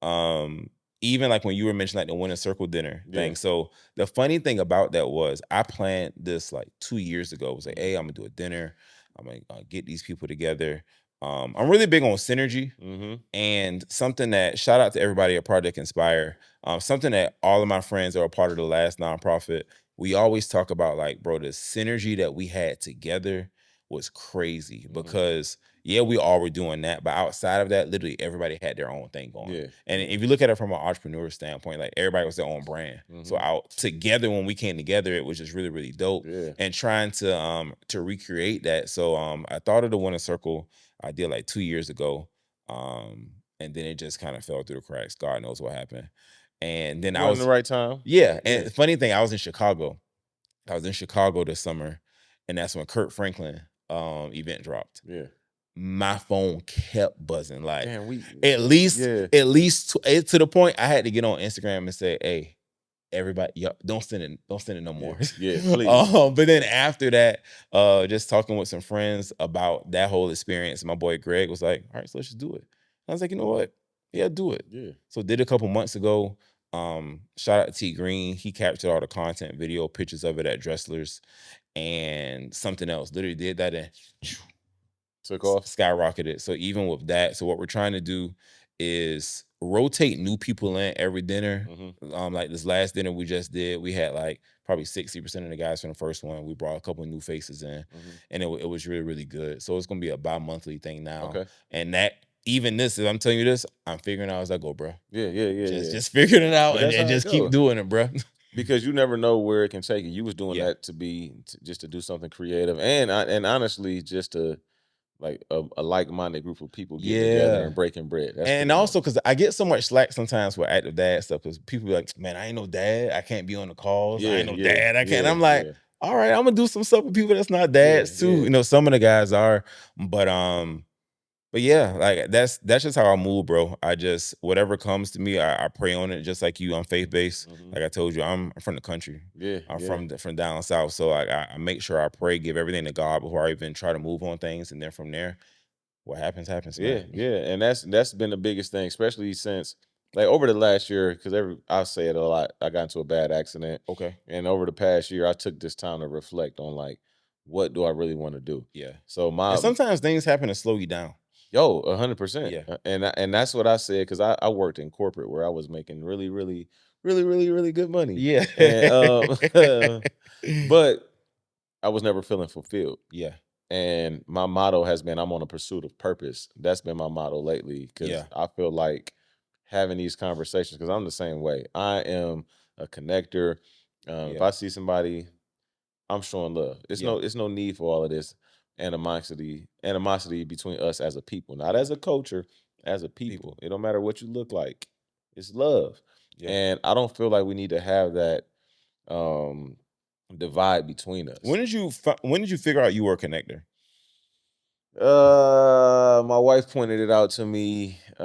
Speaker 1: Um, Even like when you were mentioning like the winter circle dinner
Speaker 2: Yeah.
Speaker 1: thing. So the funny thing about that was I planned this like 2 years ago. It was like, hey, I'm gonna do a dinner. I'm gonna get these people together. I'm really big on synergy.
Speaker 2: Mm-hmm.
Speaker 1: And something that shout out to everybody at Project Inspire. Something that all of my friends that are a part of the last nonprofit, we always talk about like, bro, the synergy that we had together was crazy because yeah, we all were doing that, but outside of that, literally everybody had their own thing going.
Speaker 2: Yeah.
Speaker 1: And if you look at it from an entrepreneur standpoint, like everybody was their own brand. So out together when we came together, it was just really, really dope.
Speaker 2: Yeah.
Speaker 1: And trying to recreate that. So I thought of the Winner Circle I did like 2 years ago. And then it just kind of fell through the cracks. God knows what happened. And then I
Speaker 2: in
Speaker 1: was
Speaker 2: the right time.
Speaker 1: yeah. And the funny thing, I was in Chicago. I was in Chicago this summer, and that's when Kurt Franklin event dropped.
Speaker 2: Yeah.
Speaker 1: My phone kept buzzing. Like
Speaker 2: Damn,
Speaker 1: at least to the point I had to get on Instagram and say, hey, everybody, don't send it no more.
Speaker 2: Yeah, please.
Speaker 1: But then after that, just talking with some friends about that whole experience, my boy Greg was like, all right, so let's just do it. I was like, you know what? Yeah, do it.
Speaker 2: Yeah.
Speaker 1: So did a couple months ago. Shout out to T Green. He captured all the content, video, pictures of it at Dressler's and something else. Literally did that and
Speaker 2: took off,
Speaker 1: skyrocketed. So even with that, so what we're trying to do is rotate new people in every dinner. Like this last dinner we just did, we had like probably 60% of the guys from the first one. We brought a couple of new faces in, and it was really, really good. So it's gonna be a bi-monthly thing now.
Speaker 2: Okay.
Speaker 1: And that even this, if I'm telling you this, I'm figuring out as I go, bro.
Speaker 2: Yeah.
Speaker 1: Just figuring it out and just keep doing it, bro.
Speaker 2: Because you never know where it can take you. You was doing that just to do something creative, and honestly, just to like a like-minded group of people getting together and breaking bread. That's
Speaker 1: and also because I get so much slack sometimes with active dad stuff because people be like, man, I ain't no dad. I can't be on the calls. I ain't no dad. I can't. I'm like, all right, I'm gonna do some stuff with people that's not dads too. You know, some of the guys are, but yeah, like that's just how I move, bro. I just whatever comes to me, I pray on it. Just like you, I'm faith based. Like I told you, I'm from the country. I'm from down south, so I make sure I pray, give everything to God before I even try to move on things, and then from there, what happens, man.
Speaker 2: And that's been the biggest thing, especially since like over the last year, because I'll say it a lot. I got into a bad accident.
Speaker 1: Okay.
Speaker 2: And over the past year, I took this time to reflect on like, what do I really want to do?
Speaker 1: Yeah.
Speaker 2: So
Speaker 1: and sometimes things happen to slow you down.
Speaker 2: 100%.
Speaker 1: Yeah.
Speaker 2: And that's what I said because I worked in corporate where I was making really, really, really, really, really good money.
Speaker 1: Yeah.
Speaker 2: And, but I was never feeling fulfilled.
Speaker 1: Yeah.
Speaker 2: And my motto has been, I'm on a pursuit of purpose. That's been my motto lately because I feel like having these conversations, because I'm the same way. I am a connector. If I see somebody, I'm showing love. It's no need for all of this animosity between us as a people, not as a culture, as a people. It don't matter what you look like. It's love. And I don't feel like we need to have that divide between us.
Speaker 1: When did you figure out you were a connector?
Speaker 2: My wife pointed it out to me. I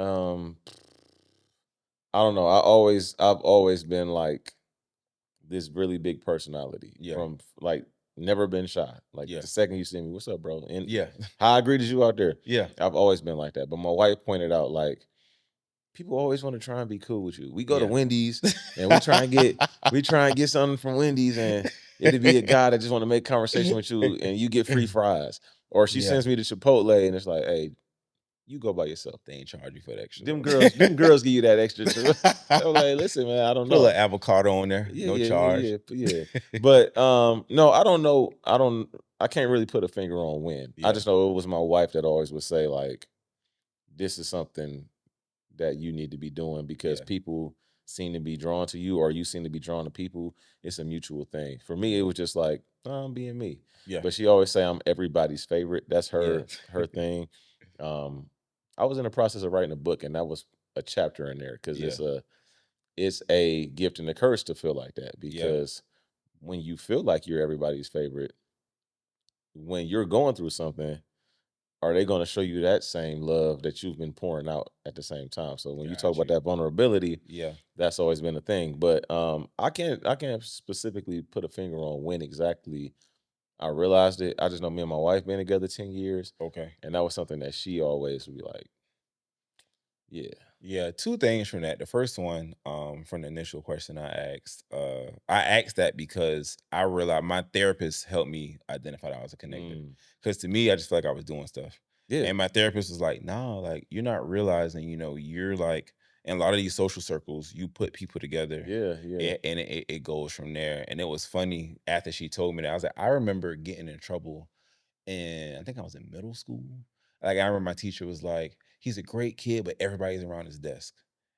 Speaker 2: don't know. I've always been like this really big personality. From like never been shy. Like the second you see me, what's up, bro? And how I greeted you out there.
Speaker 1: Yeah.
Speaker 2: I've always been like that. But my wife pointed out like people always want to try and be cool with you. We go to Wendy's and we try and get something from Wendy's, and it'd be a guy that just want to make conversation with you, and you get free fries. Or she sends me to Chipotle, and it's like, hey, you go by yourself.
Speaker 1: They ain't charge you for that extra.
Speaker 2: Them girls give you that extra too. I'm like, listen, man, I don't know.
Speaker 1: Put a little avocado on there, no charge.
Speaker 2: Yeah. But no, I don't know. I can't really put a finger on when. I just know it was my wife that always would say like, this is something that you need to be doing because people seem to be drawn to you or you seem to be drawn to people, it's a mutual thing. For me, it was just like, oh, I'm being me.
Speaker 1: Yeah.
Speaker 2: But she always say I'm everybody's favorite. That's
Speaker 1: Yeah.
Speaker 2: her thing. I was in the process of writing a book, and that was a chapter in there because
Speaker 1: Yeah.
Speaker 2: it's a gift and a curse to feel like that,
Speaker 1: Yeah.
Speaker 2: because when you feel like you're everybody's favorite, when you're going through something, are they going to show you that same love that you've been pouring out at the same time? So when you talk
Speaker 1: Got
Speaker 2: about
Speaker 1: you.
Speaker 2: that vulnerability,
Speaker 1: Yeah.
Speaker 2: that's always been a thing. But I can't specifically put a finger on when exactly I realized it. I just know me and my wife been together 10 years,
Speaker 1: Okay.
Speaker 2: and that was something that she always would be like, yeah.
Speaker 1: Yeah, two things from that. The first one, from the initial question I asked that because I realized my therapist helped me identify that I was a connector.
Speaker 2: Mm,
Speaker 1: Because to me, I just feel like I was doing stuff.
Speaker 2: yeah.
Speaker 1: And my therapist was like, nah, like you're not realizing, you're like in a lot of these social circles, you put people together
Speaker 2: Yeah, yeah.
Speaker 1: and it goes from there. And it was funny after she told me that. I was like, I remember getting in trouble, and I think I was in middle school. Like I remember my teacher was like, "He's a great kid, but everybody's around his desk,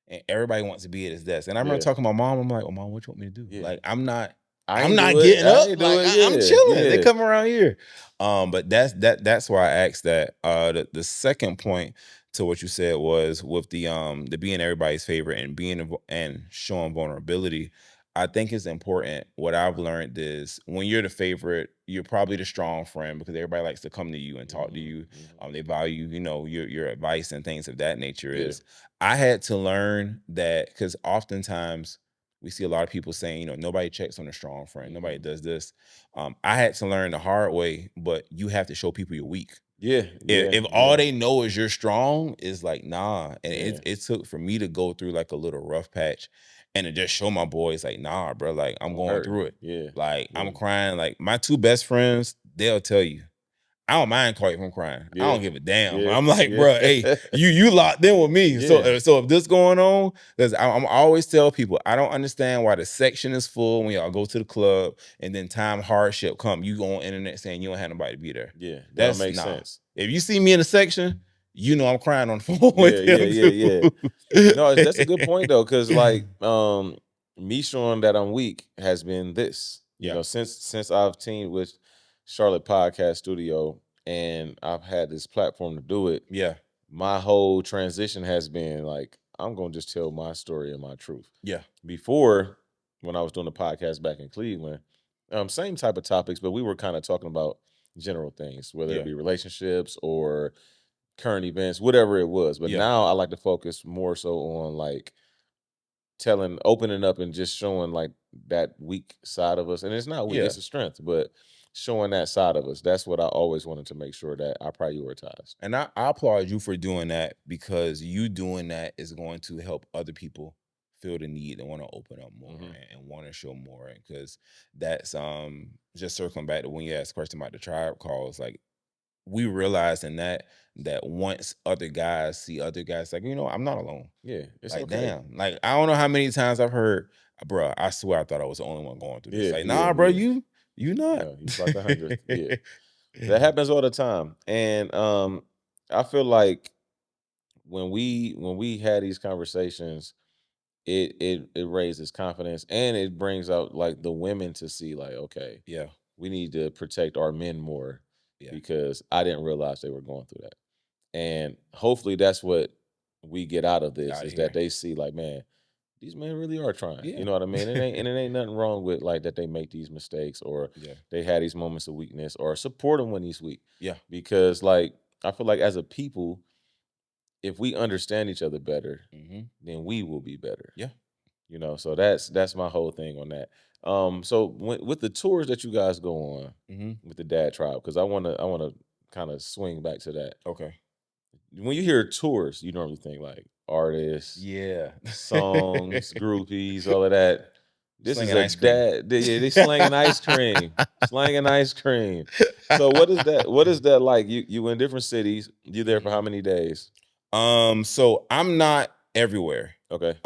Speaker 1: and everybody wants to be at his desk." And I remember
Speaker 2: Yeah.
Speaker 1: talking to my mom. I'm like, "Oh, mom, what you want me to do?
Speaker 2: Yeah.
Speaker 1: Like, I'm not,
Speaker 2: I
Speaker 1: I'm
Speaker 2: ain't
Speaker 1: not
Speaker 2: do it.
Speaker 1: getting
Speaker 2: I
Speaker 1: up.
Speaker 2: ain't do
Speaker 1: Like,
Speaker 2: it.
Speaker 1: I'm
Speaker 2: Yeah.
Speaker 1: chilling. They
Speaker 2: Yeah.
Speaker 1: come around here." But that's why I asked that. The second point to what you said was with the being everybody's favorite and and showing vulnerability. I think it's important. What I've learned is when you're the favorite, you're probably the strong friend because everybody likes to come to you and talk to you. They value, your advice and things of that nature.
Speaker 2: Yeah.
Speaker 1: Is I had to learn that because oftentimes we see a lot of people saying, nobody checks on a strong friend, nobody does this. I had to learn the hard way, but you have to show people you're weak.
Speaker 2: Yeah.
Speaker 1: If,
Speaker 2: Yeah.
Speaker 1: if all they know is you're strong, is like nah. And
Speaker 2: Yeah.
Speaker 1: it took for me to go through like a little rough patch and to just show my boys like, nah, bro, like I'm
Speaker 2: Don't
Speaker 1: going
Speaker 2: hurt.
Speaker 1: through it.
Speaker 2: Yeah.
Speaker 1: Like
Speaker 2: Yeah.
Speaker 1: I'm crying. Like my two best friends, they'll tell you. I don't mind Carly from crying. I
Speaker 2: Yeah.
Speaker 1: don't give a damn.
Speaker 2: Yeah.
Speaker 1: I'm like,
Speaker 2: Yeah.
Speaker 1: bro, hey, you locked in with me. So
Speaker 2: Yeah.
Speaker 1: so if this going on, because I'm always tell people, I don't understand why the section is full when y'all go to the club and then time hardship come, you go on internet saying you don't have nobody to be there.
Speaker 2: Yeah. That don't
Speaker 1: That's
Speaker 2: make
Speaker 1: nah.
Speaker 2: sense.
Speaker 1: If you see me in a section, I'm crying on the phone
Speaker 2: Yeah.
Speaker 1: with
Speaker 2: Yeah.
Speaker 1: them
Speaker 2: Yeah. Yeah.
Speaker 1: too.
Speaker 2: No, that's a good point though, because like me showing that I'm weak has been this.
Speaker 1: Yeah.
Speaker 2: Since I've teamed with Charlotte Podcast Studio and I've had this platform to do it,
Speaker 1: Yeah.
Speaker 2: my whole transition has been like, I'm gonna just tell my story and my truth.
Speaker 1: Yeah.
Speaker 2: Before, when I was doing the podcast back in Cleveland, same type of topics, but we were kind of talking about general things, whether
Speaker 1: Yeah.
Speaker 2: it be relationships or current events, whatever it was. But
Speaker 1: Yeah.
Speaker 2: now I like to focus more so on like opening up and just showing like that weak side of us. And it's not weak,
Speaker 1: Yeah.
Speaker 2: it's a strength, but showing that side of us. That's what I always wanted to make sure that I prioritized.
Speaker 1: And I applaud you for doing that because you doing that is going to help other people feel the need and want to open up more and want to show more. Because that's just circling back to when you asked the question about the tribe calls, like we realized in that once other guys see other guys, like, I'm not alone.
Speaker 2: Yeah, it's
Speaker 1: Like,
Speaker 2: okay.
Speaker 1: damn. Like, I don't know how many times I've heard, bro, I swear I thought I was the only one going through this.
Speaker 2: Yeah,
Speaker 1: Like,
Speaker 2: yeah,
Speaker 1: nah, bro,
Speaker 2: yeah.
Speaker 1: you not.
Speaker 2: No, he's like the 100th. Yeah. That happens all the time. And I feel like when we had these conversations, it raises confidence and it brings out like the women to see like, okay,
Speaker 1: Yeah.
Speaker 2: we need to protect our men more
Speaker 1: Yeah.
Speaker 2: because I didn't realize they were going through that. And hopefully that's what we get out of this
Speaker 1: Outta
Speaker 2: is
Speaker 1: here.
Speaker 2: that they see like, man, these men really are trying.
Speaker 1: Yeah.
Speaker 2: You know what I mean? And it ain't nothing wrong with like that they make these mistakes or
Speaker 1: Yeah.
Speaker 2: they had these moments of weakness or support them when he's weak.
Speaker 1: Yeah.
Speaker 2: Because like I feel like as a people, if we understand each other better, then we will be better.
Speaker 1: Yeah.
Speaker 2: So that's my whole thing on that. So with the tours that you guys go on with the Dad Tribe, because I wanna kind of swing back to that.
Speaker 1: Okay.
Speaker 2: When you hear tours, you normally think like artists,
Speaker 1: Yeah.
Speaker 2: songs, groupies, all of that. This
Speaker 1: Slinging
Speaker 2: is a
Speaker 1: ice cream.
Speaker 2: dad. They slanging ice cream, slanging ice cream. So what is that? What is that like? You in different cities. You there for how many days?
Speaker 1: So I'm not everywhere.
Speaker 2: Okay.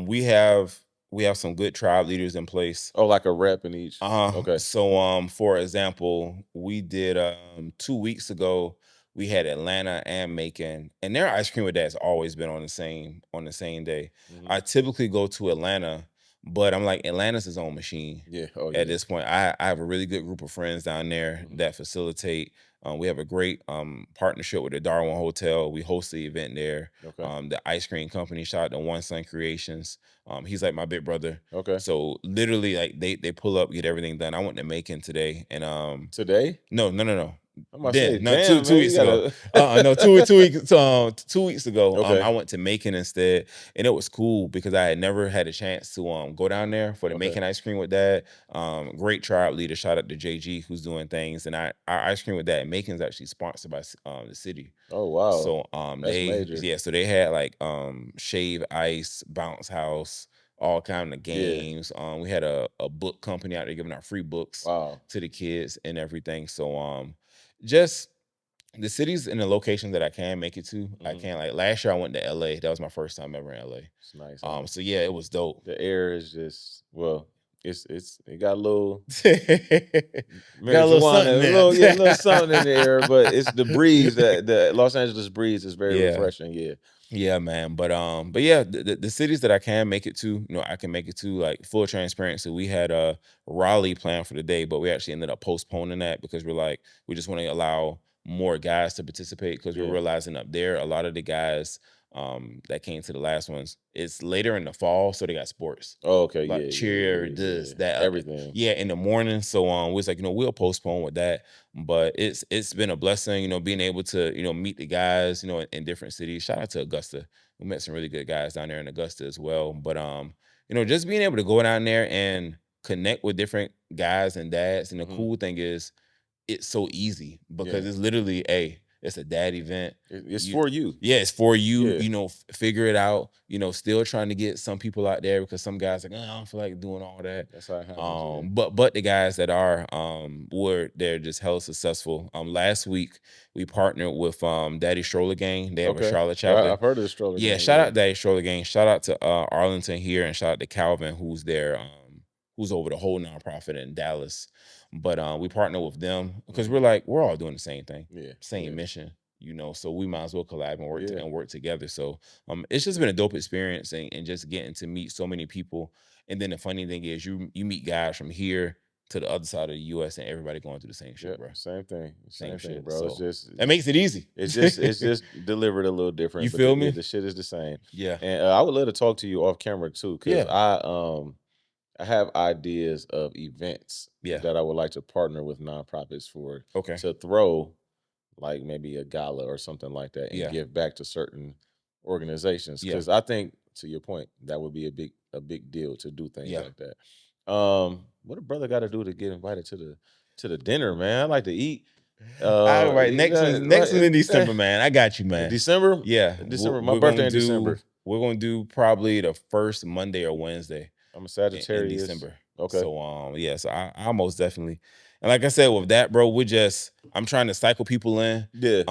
Speaker 1: We have some good tribe leaders in place.
Speaker 2: Oh, like a rep in each. Okay.
Speaker 1: So for example, we did 2 weeks ago, we had Atlanta and Macon, and their ice cream with that has always been on the same day. I typically go to Atlanta, but I'm like, Atlanta's its own machine.
Speaker 2: Yeah. Oh,
Speaker 1: At
Speaker 2: yeah.
Speaker 1: this point, I have a really good group of friends down there that facilitate. We have a great partnership with the Darwin Hotel. We host the event there.
Speaker 2: Okay.
Speaker 1: The ice cream company, shout out to One Sun Creations. He's like my big brother.
Speaker 2: Okay.
Speaker 1: So literally, like they pull up, get everything done. I went to Macon today, and
Speaker 2: Today?
Speaker 1: no.
Speaker 2: I'm about to say,
Speaker 1: Then no,
Speaker 2: damn,
Speaker 1: two
Speaker 2: man,
Speaker 1: weeks
Speaker 2: you
Speaker 1: ago.
Speaker 2: gotta.
Speaker 1: No, 2 weeks ago.
Speaker 2: Okay.
Speaker 1: I went to Macon instead, and it was cool because I had never had a chance to go down there for the
Speaker 2: Okay.
Speaker 1: Macon ice cream with Dad. Great tribe leader. Shout out to JG who's doing things, and our ice cream with Dad. Macon's actually sponsored by the city.
Speaker 2: Oh, wow.
Speaker 1: So
Speaker 2: That's
Speaker 1: they
Speaker 2: major.
Speaker 1: so they had like Shave Ice, Bounce House, all kind of
Speaker 2: Yeah.
Speaker 1: games. We had a book company out there giving out free books
Speaker 2: Wow.
Speaker 1: to the kids and everything. So just the cities and the locations that I can make it to, I can. Like last year I went to LA. That was my first time ever in LA.
Speaker 2: It's nice. Huh?
Speaker 1: So yeah, it was dope.
Speaker 2: The air is just, well, it got a little
Speaker 1: Got a little something
Speaker 2: marijuana,
Speaker 1: there.
Speaker 2: a little something in the air, but it's the breeze, that the Los Angeles breeze is very
Speaker 1: Yeah.
Speaker 2: refreshing. Yeah.
Speaker 1: Yeah, man. But yeah, the cities that I can make it to, I can make it to. Like full transparency, we had a Raleigh planned for the day, but we actually ended up postponing that because we're like, we just want to allow more guys to participate because we're
Speaker 2: Yeah.
Speaker 1: realizing up there a lot of the guys that came to the last ones, it's later in the fall, so they got sports.
Speaker 2: Oh, okay.
Speaker 1: Like
Speaker 2: Yeah.
Speaker 1: cheer,
Speaker 2: Yeah.
Speaker 1: this,
Speaker 2: Yeah.
Speaker 1: that,
Speaker 2: Everything.
Speaker 1: yeah, in the morning. So we was like, we'll postpone with that. But it's been a blessing, being able to, meet the guys, in different cities. Shout out to Augusta. We met some really good guys down there in Augusta as well. But just being able to go down there and connect with different guys and dads. And the cool thing is it's so easy because it's literally it's a dad event.
Speaker 2: It's for you.
Speaker 1: Yeah, it's for you.
Speaker 2: Yeah.
Speaker 1: Figure it out. Still trying to get some people out there because some guys like, I don't feel like doing all that.
Speaker 2: That's how it happens.
Speaker 1: But the guys that are they're just hella successful. Last week we partnered with Daddy Stroller Gang. They have a Charlotte chapter.
Speaker 2: I've heard of the Stroller Gang.
Speaker 1: Yeah, shout out Daddy Stroller Gang. Shout out to Arlington here, and shout out to Calvin who's there. Who's over the whole nonprofit in Dallas. But we partner with them because we're all doing the same thing.
Speaker 2: Yeah.
Speaker 1: Same mission, so we might as well collab and work
Speaker 2: Yeah.
Speaker 1: and work together. So it's just been a dope experience and just getting to meet so many people. And then the funny thing is you meet guys from here to the other side of the US and everybody going through the same shit, bro.
Speaker 2: Same thing. Same thing,
Speaker 1: shit,
Speaker 2: bro.
Speaker 1: so
Speaker 2: It's just
Speaker 1: that makes it easy.
Speaker 2: It's just delivered a little different.
Speaker 1: You
Speaker 2: but
Speaker 1: feel me?
Speaker 2: The shit is the same.
Speaker 1: Yeah.
Speaker 2: And I would love to talk to you off camera too, because
Speaker 1: Yeah.
Speaker 2: I have ideas of events
Speaker 1: Yeah.
Speaker 2: that I would like to partner with nonprofits for
Speaker 1: Okay.
Speaker 2: to throw, like maybe a gala or something like that, and
Speaker 1: Yeah.
Speaker 2: give back to certain organizations.
Speaker 1: Yeah.
Speaker 2: Because I think, to your point, that would be a big deal to do things
Speaker 1: Yeah.
Speaker 2: like that. What a brother got to do to get invited to the dinner, man? I like to eat.
Speaker 1: All right, next one in December, man. I got you, man.
Speaker 2: December?
Speaker 1: Yeah,
Speaker 2: December. My birthday in December.
Speaker 1: We're gonna do probably the first Monday or Wednesday
Speaker 2: I'm a
Speaker 1: in
Speaker 2: Sagittarius.
Speaker 1: December.
Speaker 2: Okay.
Speaker 1: So yeah, so I most definitely, and like I said with that, bro, I'm trying to cycle people in.
Speaker 2: Yeah.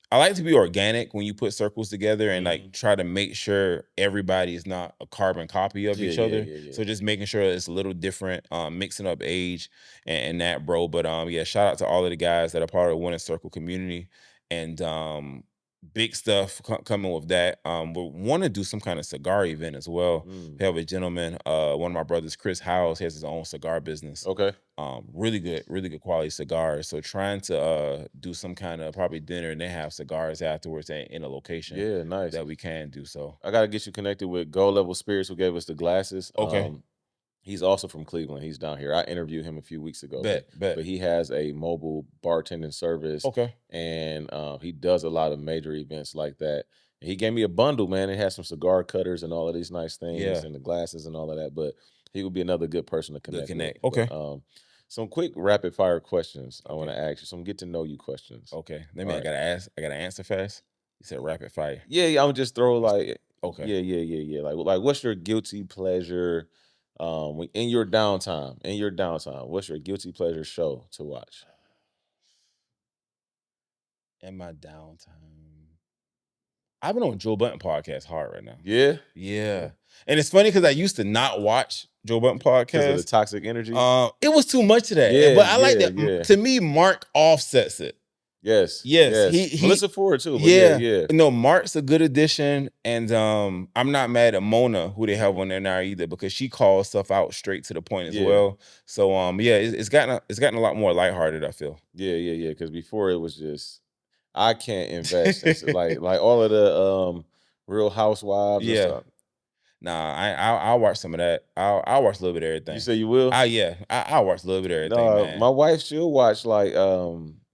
Speaker 1: I like to be organic when you put circles together and like try to make sure everybody is not a carbon copy of each other.
Speaker 2: Yeah.
Speaker 1: So just making sure it's a little different, mixing up age and that, bro. But yeah, shout out to all of the guys that are part of the Winning Circle community and big stuff coming with that. We want to do some kind of cigar event as well. We have a gentleman, one of my brothers, Chris Howes, has his own cigar business.
Speaker 2: Okay.
Speaker 1: Really good quality cigars. So trying to do some kind of probably dinner and then have cigars afterwards in a location.
Speaker 2: Yeah, nice.
Speaker 1: That we can do. So
Speaker 2: I gotta get you connected with Gold Level Spirits, who gave us the glasses.
Speaker 1: Okay.
Speaker 2: He's also from Cleveland. He's down here. I interviewed him a few weeks ago.
Speaker 1: Bet.
Speaker 2: But he has a mobile bartending service.
Speaker 1: Okay.
Speaker 2: And he does a lot of major events like that. And he gave me a bundle, man. It has some cigar cutters and all of these nice things and the glasses and all of that. But he would be another good person to connect with.
Speaker 1: Okay.
Speaker 2: But, some quick rapid fire questions I want to ask you. Some get to know you questions.
Speaker 1: Okay. I gotta answer fast. You said rapid fire.
Speaker 2: Yeah, I'm just throw like
Speaker 1: Okay.
Speaker 2: Yeah. Like what's your guilty pleasure in your downtime? What's your guilty pleasure show to watch?
Speaker 1: In my downtime, I've been on Joe Budden podcast hard right now.
Speaker 2: Yeah.
Speaker 1: And it's funny because I used to not watch Joe Budden podcast
Speaker 2: because of the toxic energy.
Speaker 1: It was too much of that.
Speaker 2: Yeah,
Speaker 1: but I like that.
Speaker 2: Yeah.
Speaker 1: To me, Mark offsets it.
Speaker 2: Yes.
Speaker 1: Yes,
Speaker 2: Yes.
Speaker 1: he
Speaker 2: Melissa Ford too. But
Speaker 1: yeah.
Speaker 2: yeah.
Speaker 1: No, Mark's a good addition, and I'm not mad at Mona, who they have on there now either, because she calls stuff out straight to the point as
Speaker 2: Yeah.
Speaker 1: well. So yeah, it's gotten a lot more lighthearted, I feel.
Speaker 2: Yeah. Because before it was just I can't invest in like all of the Real Housewives and
Speaker 1: Yeah.
Speaker 2: stuff.
Speaker 1: Nah, I'll watch some of that. I'll watch a little bit of everything.
Speaker 2: You say you will?
Speaker 1: Yeah, I'll watch a little bit of everything,
Speaker 2: No,
Speaker 1: man.
Speaker 2: my wife, she'll watch like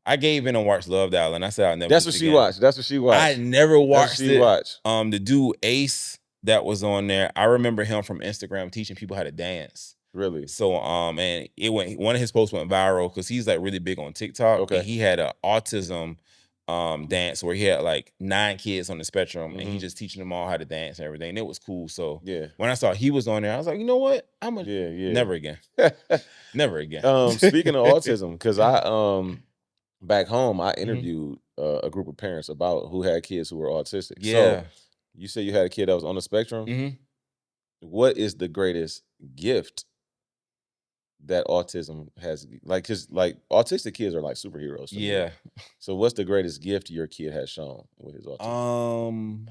Speaker 1: I gave in and watched Love Island. I said I'll never
Speaker 2: that's
Speaker 1: do
Speaker 2: what
Speaker 1: it
Speaker 2: she
Speaker 1: again.
Speaker 2: watched. That's what she watched.
Speaker 1: I never
Speaker 2: That's what
Speaker 1: watched
Speaker 2: she
Speaker 1: it.
Speaker 2: watched.
Speaker 1: The dude Ace that was on there, I remember him from Instagram teaching people how to dance.
Speaker 2: Really?
Speaker 1: So and one of his posts went viral because he's like really big on TikTok.
Speaker 2: Okay.
Speaker 1: And he had an autism dance where he had like 9 kids on the spectrum and he just teaching them all how to dance and everything. And it was cool. So
Speaker 2: Yeah.
Speaker 1: when I saw he was on there, I was like, you know what?
Speaker 2: Yeah.
Speaker 1: Never again. Never again.
Speaker 2: Speaking of autism, because I back home I
Speaker 1: Mhm.
Speaker 2: interviewed a group of parents about who had kids who were autistic.
Speaker 1: Yeah.
Speaker 2: So you say you had a kid that was on the spectrum.
Speaker 1: Mhm.
Speaker 2: What is the greatest gift that autism has? Like, cause like autistic kids are like superheroes to me.
Speaker 1: Yeah.
Speaker 2: So what's the greatest gift your kid has shown with his autism?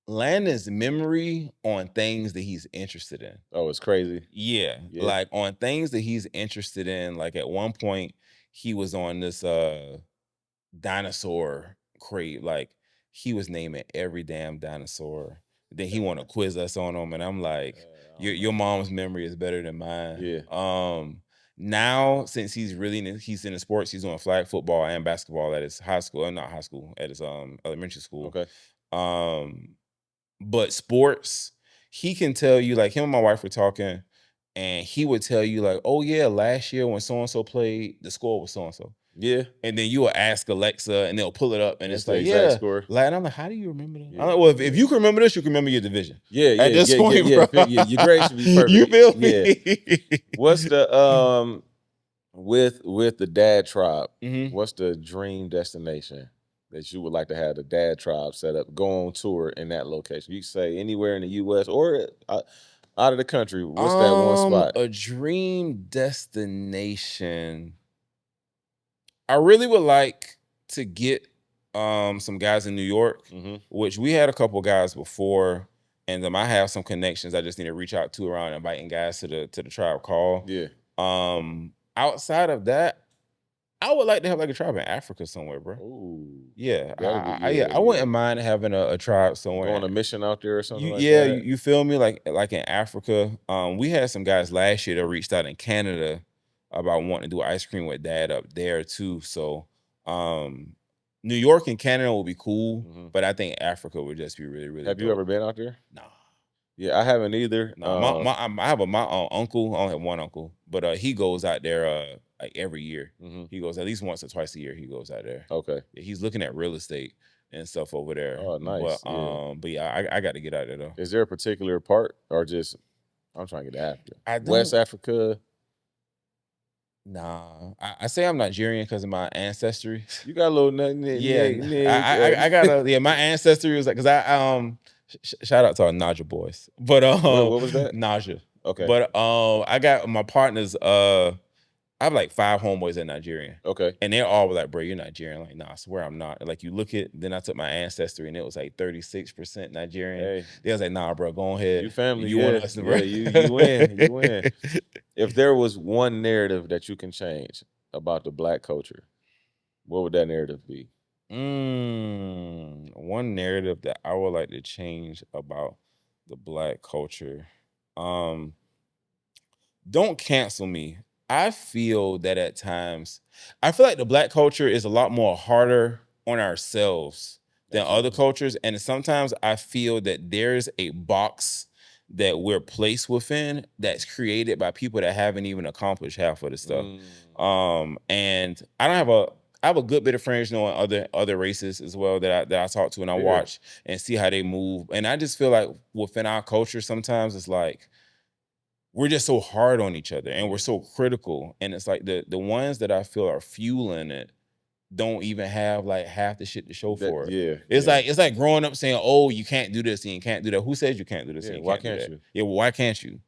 Speaker 1: Landon's memory on things that he's interested in.
Speaker 2: Oh, it's crazy.
Speaker 1: Yeah,
Speaker 2: Yeah.
Speaker 1: like on things that he's interested in. Like at one point, he was on this dinosaur crate. Like he was naming every damn dinosaur. Then he want to quiz us on them, and I'm like, your mom's memory is better than mine.
Speaker 2: Yeah.
Speaker 1: Now since he's into sports, he's doing flag football and basketball at his high school, not high school, at his elementary school.
Speaker 2: Okay.
Speaker 1: But sports, he can tell you, like him and my wife were talking, and he would tell you, like, oh yeah, last year when so-and-so played, the score was so-and-so.
Speaker 2: Yeah.
Speaker 1: And then you will ask Alexa and they'll pull it up and
Speaker 2: It's
Speaker 1: it's
Speaker 2: the
Speaker 1: like,
Speaker 2: exact
Speaker 1: yeah.
Speaker 2: score.
Speaker 1: Like, and I'm like, how do you remember that?
Speaker 2: Yeah,
Speaker 1: I'm like, well, if you can remember this, you can remember your division.
Speaker 2: Yeah.
Speaker 1: At this point,
Speaker 2: Your
Speaker 1: bro.
Speaker 2: grade should be perfect.
Speaker 1: You feel me?
Speaker 2: Yeah. What's the with the dad tribe?
Speaker 1: Mhm.
Speaker 2: What's the dream destination that you would like to have the dad tribe set up, go on tour in that location? You can say anywhere in the U.S. or out of the country. What's that one spot?
Speaker 1: A dream destination. I really would like to get some guys in New York, which we had a couple guys before, and I have some connections I just need to reach out to around inviting guys to the tribe call.
Speaker 2: Yeah.
Speaker 1: Outside of that, I would like to have like a tribe in Africa somewhere, bro.
Speaker 2: Ooh.
Speaker 1: Yeah,
Speaker 2: That'd be-
Speaker 1: I wouldn't mind having a tribe somewhere.
Speaker 2: Go on a mission out there or something like
Speaker 1: Yeah,
Speaker 2: that.
Speaker 1: you feel me? Like in Africa. We had some guys last year that reached out in Canada about wanting to do ice cream with dad up there too. So New York and Canada will be cool, but I think Africa would just be really, really
Speaker 2: Have you
Speaker 1: dope.
Speaker 2: ever been out there?
Speaker 1: Nah.
Speaker 2: Yeah, I haven't either.
Speaker 1: No, I have my uncle. I only have one uncle, but he goes out there like every year. He goes at least once or twice a year. He goes out there.
Speaker 2: Okay.
Speaker 1: Yeah, he's looking at real estate and stuff over there.
Speaker 2: Oh, nice.
Speaker 1: But yeah, I got to get out there though.
Speaker 2: Is there a particular part or just I'm trying to get to Africa? West
Speaker 1: don't-
Speaker 2: Africa.
Speaker 1: Nah, I say I'm Nigerian because of my ancestry.
Speaker 2: You got a little nothing.
Speaker 1: I got my ancestry was like because I shout out to our Naja boys, but
Speaker 2: what was that?
Speaker 1: Naja.
Speaker 2: Okay.
Speaker 1: But I got my partners. I have like 5 homeboys that Nigerian.
Speaker 2: Okay.
Speaker 1: And they're all like, bro, you're Nigerian. Like, nah, I swear I'm not. Like, you look at, then I took my ancestry and it was like 36% Nigerian.
Speaker 2: Hey.
Speaker 1: They was like, nah, bro, go ahead.
Speaker 2: You family.
Speaker 1: You want us to, bro.
Speaker 2: Yeah, you win. You win. If there was one narrative that you can change about the Black culture, what would that narrative be?
Speaker 1: One narrative that I would like to change about the Black culture. Don't cancel me. I feel that at times, I feel like the Black culture is a lot more harder on ourselves than other cultures. And sometimes I feel that there's a box that we're placed within that's created by people that haven't even accomplished half of the stuff. And I have a good bit of friends knowing other races as well that I talk to and I watch and see how they move. And I just feel like within our culture, sometimes it's like, we're just so hard on each other and we're so critical. And it's like the ones that I feel are fueling it don't even have like half the shit to show for it.
Speaker 2: Yeah.
Speaker 1: It's like growing up saying, oh, you can't do this and you can't do that. Who says you can't do this?
Speaker 2: Yeah,
Speaker 1: and
Speaker 2: why can't you?
Speaker 1: Yeah, well, why can't you?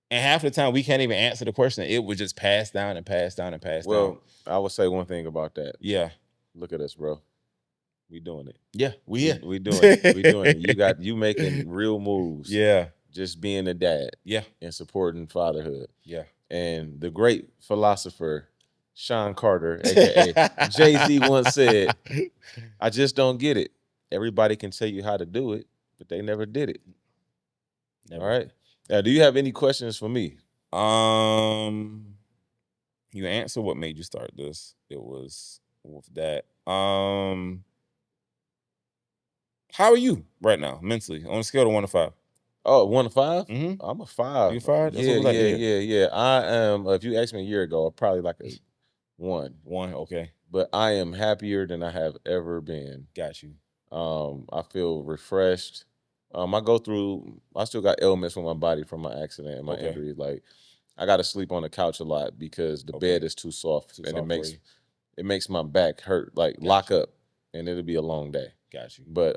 Speaker 1: And half the time we can't even answer the question. It was just passed down and passed down and passed down.
Speaker 2: Well, I would say one thing about that.
Speaker 1: Yeah.
Speaker 2: Look at us, bro. We doing it.
Speaker 1: Yeah,
Speaker 2: we doing it. We doing it. You making real moves.
Speaker 1: Yeah.
Speaker 2: Just being a dad.
Speaker 1: Yeah.
Speaker 2: And supporting fatherhood.
Speaker 1: Yeah.
Speaker 2: And the great philosopher Sean Carter, aka Jay-Z, once said, "I just don't get it. Everybody can tell you how to do it, but they never did it." Never. All right. Now, do you have any questions for me?
Speaker 1: You answer what made you start this. It was with that. How are you right now, mentally, on a scale of 1 to 5?
Speaker 2: Oh, 1 to 5?
Speaker 1: Mm-hmm.
Speaker 2: I'm a 5.
Speaker 1: You 5? That's
Speaker 2: Yeah,
Speaker 1: what we like to hear.
Speaker 2: yeah. I am. If you asked me a year ago, I'm probably like a 1.
Speaker 1: 1, okay.
Speaker 2: But I am happier than I have ever been.
Speaker 1: Got you.
Speaker 2: I feel refreshed. I still got ailments with my body from my accident and my injuries. Like, I got to sleep on the couch a lot because the bed is too soft, and it makes my back hurt. Like, lock up, and it'll be a long day.
Speaker 1: Got you.
Speaker 2: But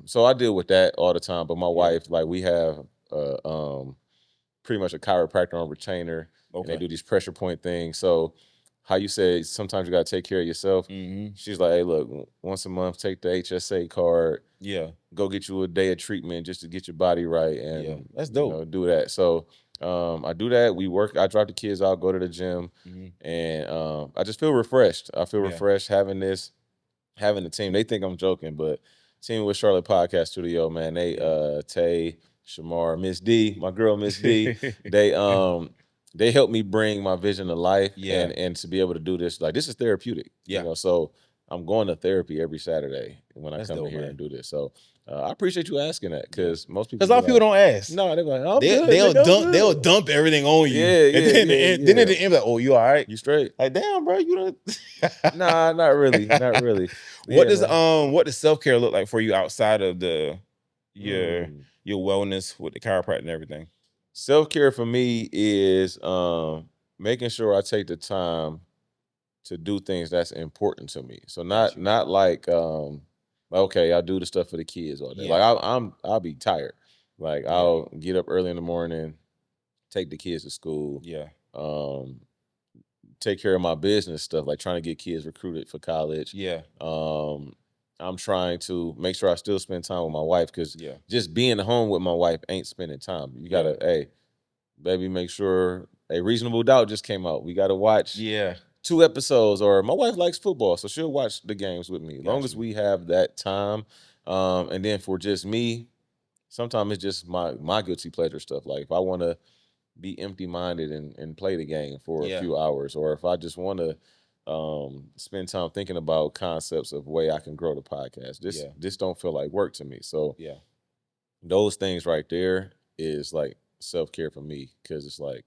Speaker 2: so I deal with that all the time. But my wife, like, we have pretty much a chiropractor on retainer, and they do these pressure point things. So how you say sometimes you got to take care of yourself.
Speaker 1: Mm-hmm.
Speaker 2: She's like, hey, look, once a month, take the HSA card.
Speaker 1: Yeah.
Speaker 2: Go get you a day of treatment just to get your body right, and
Speaker 1: that's dope.
Speaker 2: Do that. So I do that. We work. I drop the kids out, go to the gym,
Speaker 1: Mm-hmm.
Speaker 2: and I just feel refreshed. I feel refreshed having the team. They think I'm joking, but team with Charlotte Podcast Studio, man. They Tay, Shamar, Miss D, my girl Miss D. They helped me bring my vision to life, and to be able to do this. Like, this is therapeutic. So I'm going to therapy every Saturday when I come in here and do this. So I appreciate you asking that, because most people,
Speaker 1: because a lot of people don't ask.
Speaker 2: No, they're like,
Speaker 1: they'll dump everything on you. Then at the end, like, oh, you all right?
Speaker 2: You straight?
Speaker 1: Like, damn, bro, you don't.
Speaker 2: Nah, not really, not really.
Speaker 1: What does self-care look like for you outside of your wellness with the chiropractor and everything?
Speaker 2: Self-care for me is making sure I take the time to do things that's important to me. So not like okay, I'll do the stuff for the kids all day. Like, I'll be tired. Like, I'll get up early in the morning, take the kids to school. Take care of my business stuff, like trying to get kids recruited for college. I'm trying to make sure I still spend time with my wife, because just being home with my wife ain't spending time. You gotta, hey, baby, make sure a Reasonable Doubt just came out. We gotta watch 2 episodes, or my wife likes football, so she'll watch the games with me. As long as we have that time. And then for just me, sometimes it's just my guilty pleasure stuff. Like, if I want to be empty-minded and play the game for a few hours, or if I just want to spend time thinking about concepts of way I can grow the podcast. This don't feel like work to me. So those things right there is like self-care for me, because it's like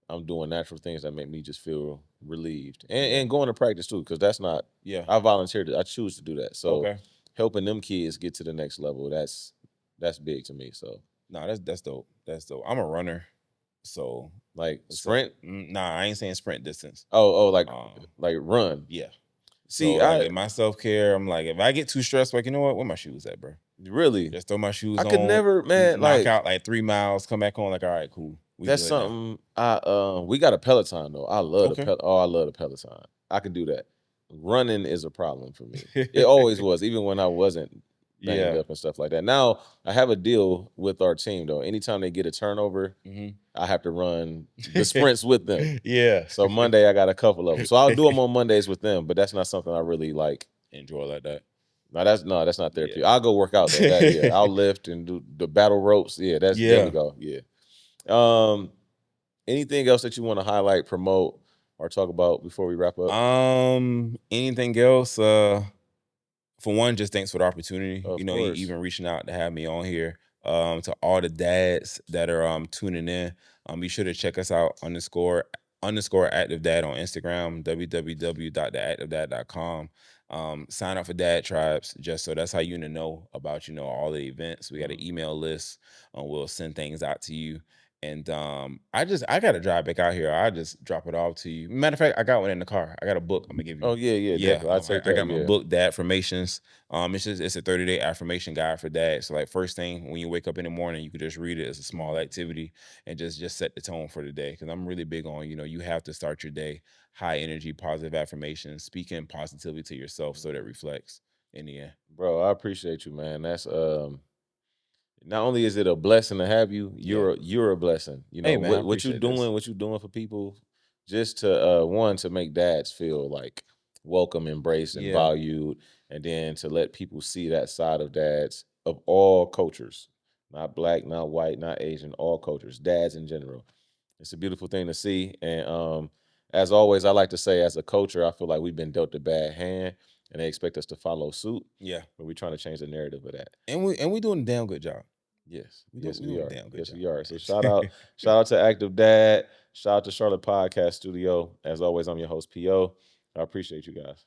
Speaker 2: I'm doing natural things that make me just feel relieved, and going to practice too, because that's not I volunteered. I choose to do that. So helping them kids get to the next level, that's big to me. So
Speaker 1: no, that's dope. That's dope. I'm a runner. So,
Speaker 2: like, sprint?
Speaker 1: Nah, I ain't saying sprint distance.
Speaker 2: Oh, like run.
Speaker 1: Yeah.
Speaker 2: See,
Speaker 1: so, like, in my self-care, I'm like, if I get too stressed, like, you know what? Where my shoes at, bro?
Speaker 2: Really?
Speaker 1: Just throw my shoes on.
Speaker 2: I could never, man,
Speaker 1: knock out like 3 miles, come back on, like, all right, cool.
Speaker 2: That's something we got a Peloton though. I love I love the Peloton. I can do that. Running is a problem for me. It always was, even when I wasn't banged up and stuff like that. Now I have a deal with our team though. Anytime they get a turnover, I have to run the sprints with them. So Monday I got a couple of them. So I'll do them on Mondays with them, but that's not something I really like
Speaker 1: enjoy like that.
Speaker 2: No, that's not therapy. I'll go work out though. I'll lift and do the battle ropes. There we go. Anything else that you want to highlight, promote, or talk about before we wrap up?
Speaker 1: Anything else? For one, just thanks for the opportunity.
Speaker 2: Of
Speaker 1: you know,
Speaker 2: course.
Speaker 1: even reaching out to have me on here. To all the dads that are tuning in, be sure to check us out _active dad on Instagram, www.theactivedad.com. Sign up for Dad Tribes, just so that's how you know about all the events. We got an email list. We'll send things out to you. And I gotta drive back out here. I just drop it off to you. Matter of fact, I got one in the car. I got a book I'm gonna give you.
Speaker 2: Oh yeah,
Speaker 1: Yeah,
Speaker 2: definitely. I take
Speaker 1: I
Speaker 2: that.
Speaker 1: got my
Speaker 2: Yeah,
Speaker 1: book, The Affirmations. It's a 30-day affirmation guide for dad. So like first thing when you wake up in the morning, you could just read it as a small activity and just set the tone for the day. Because I'm really big on, you have to start your day high energy, positive affirmations, speaking positively to yourself so that reflects in the end.
Speaker 2: bro. I appreciate you, man. That's not only is it a blessing to have you,
Speaker 1: Yeah.
Speaker 2: you're a blessing. You
Speaker 1: Hey
Speaker 2: know
Speaker 1: man, I
Speaker 2: what you
Speaker 1: appreciate this.
Speaker 2: doing, for people, just to one to make dads feel like welcome, embraced, and
Speaker 1: Yeah.
Speaker 2: valued, and then to let people see that side of dads of all cultures, not black, not white, not Asian, all cultures, dads in general. It's a beautiful thing to see, and as always, I like to say, as a culture, I feel like we've been dealt a bad hand, and they expect us to follow suit,
Speaker 1: Yeah.
Speaker 2: but we're trying to change the narrative of that.
Speaker 1: And we doing a damn good job.
Speaker 2: Yes,
Speaker 1: We
Speaker 2: yes,
Speaker 1: we
Speaker 2: we
Speaker 1: doing a
Speaker 2: are.
Speaker 1: damn good
Speaker 2: Yes,
Speaker 1: job,
Speaker 2: we are. So
Speaker 1: man.
Speaker 2: shout out to Active Dad. Shout out to Charlotte Podcast Studio. As always, I'm your host, PO. I appreciate you guys.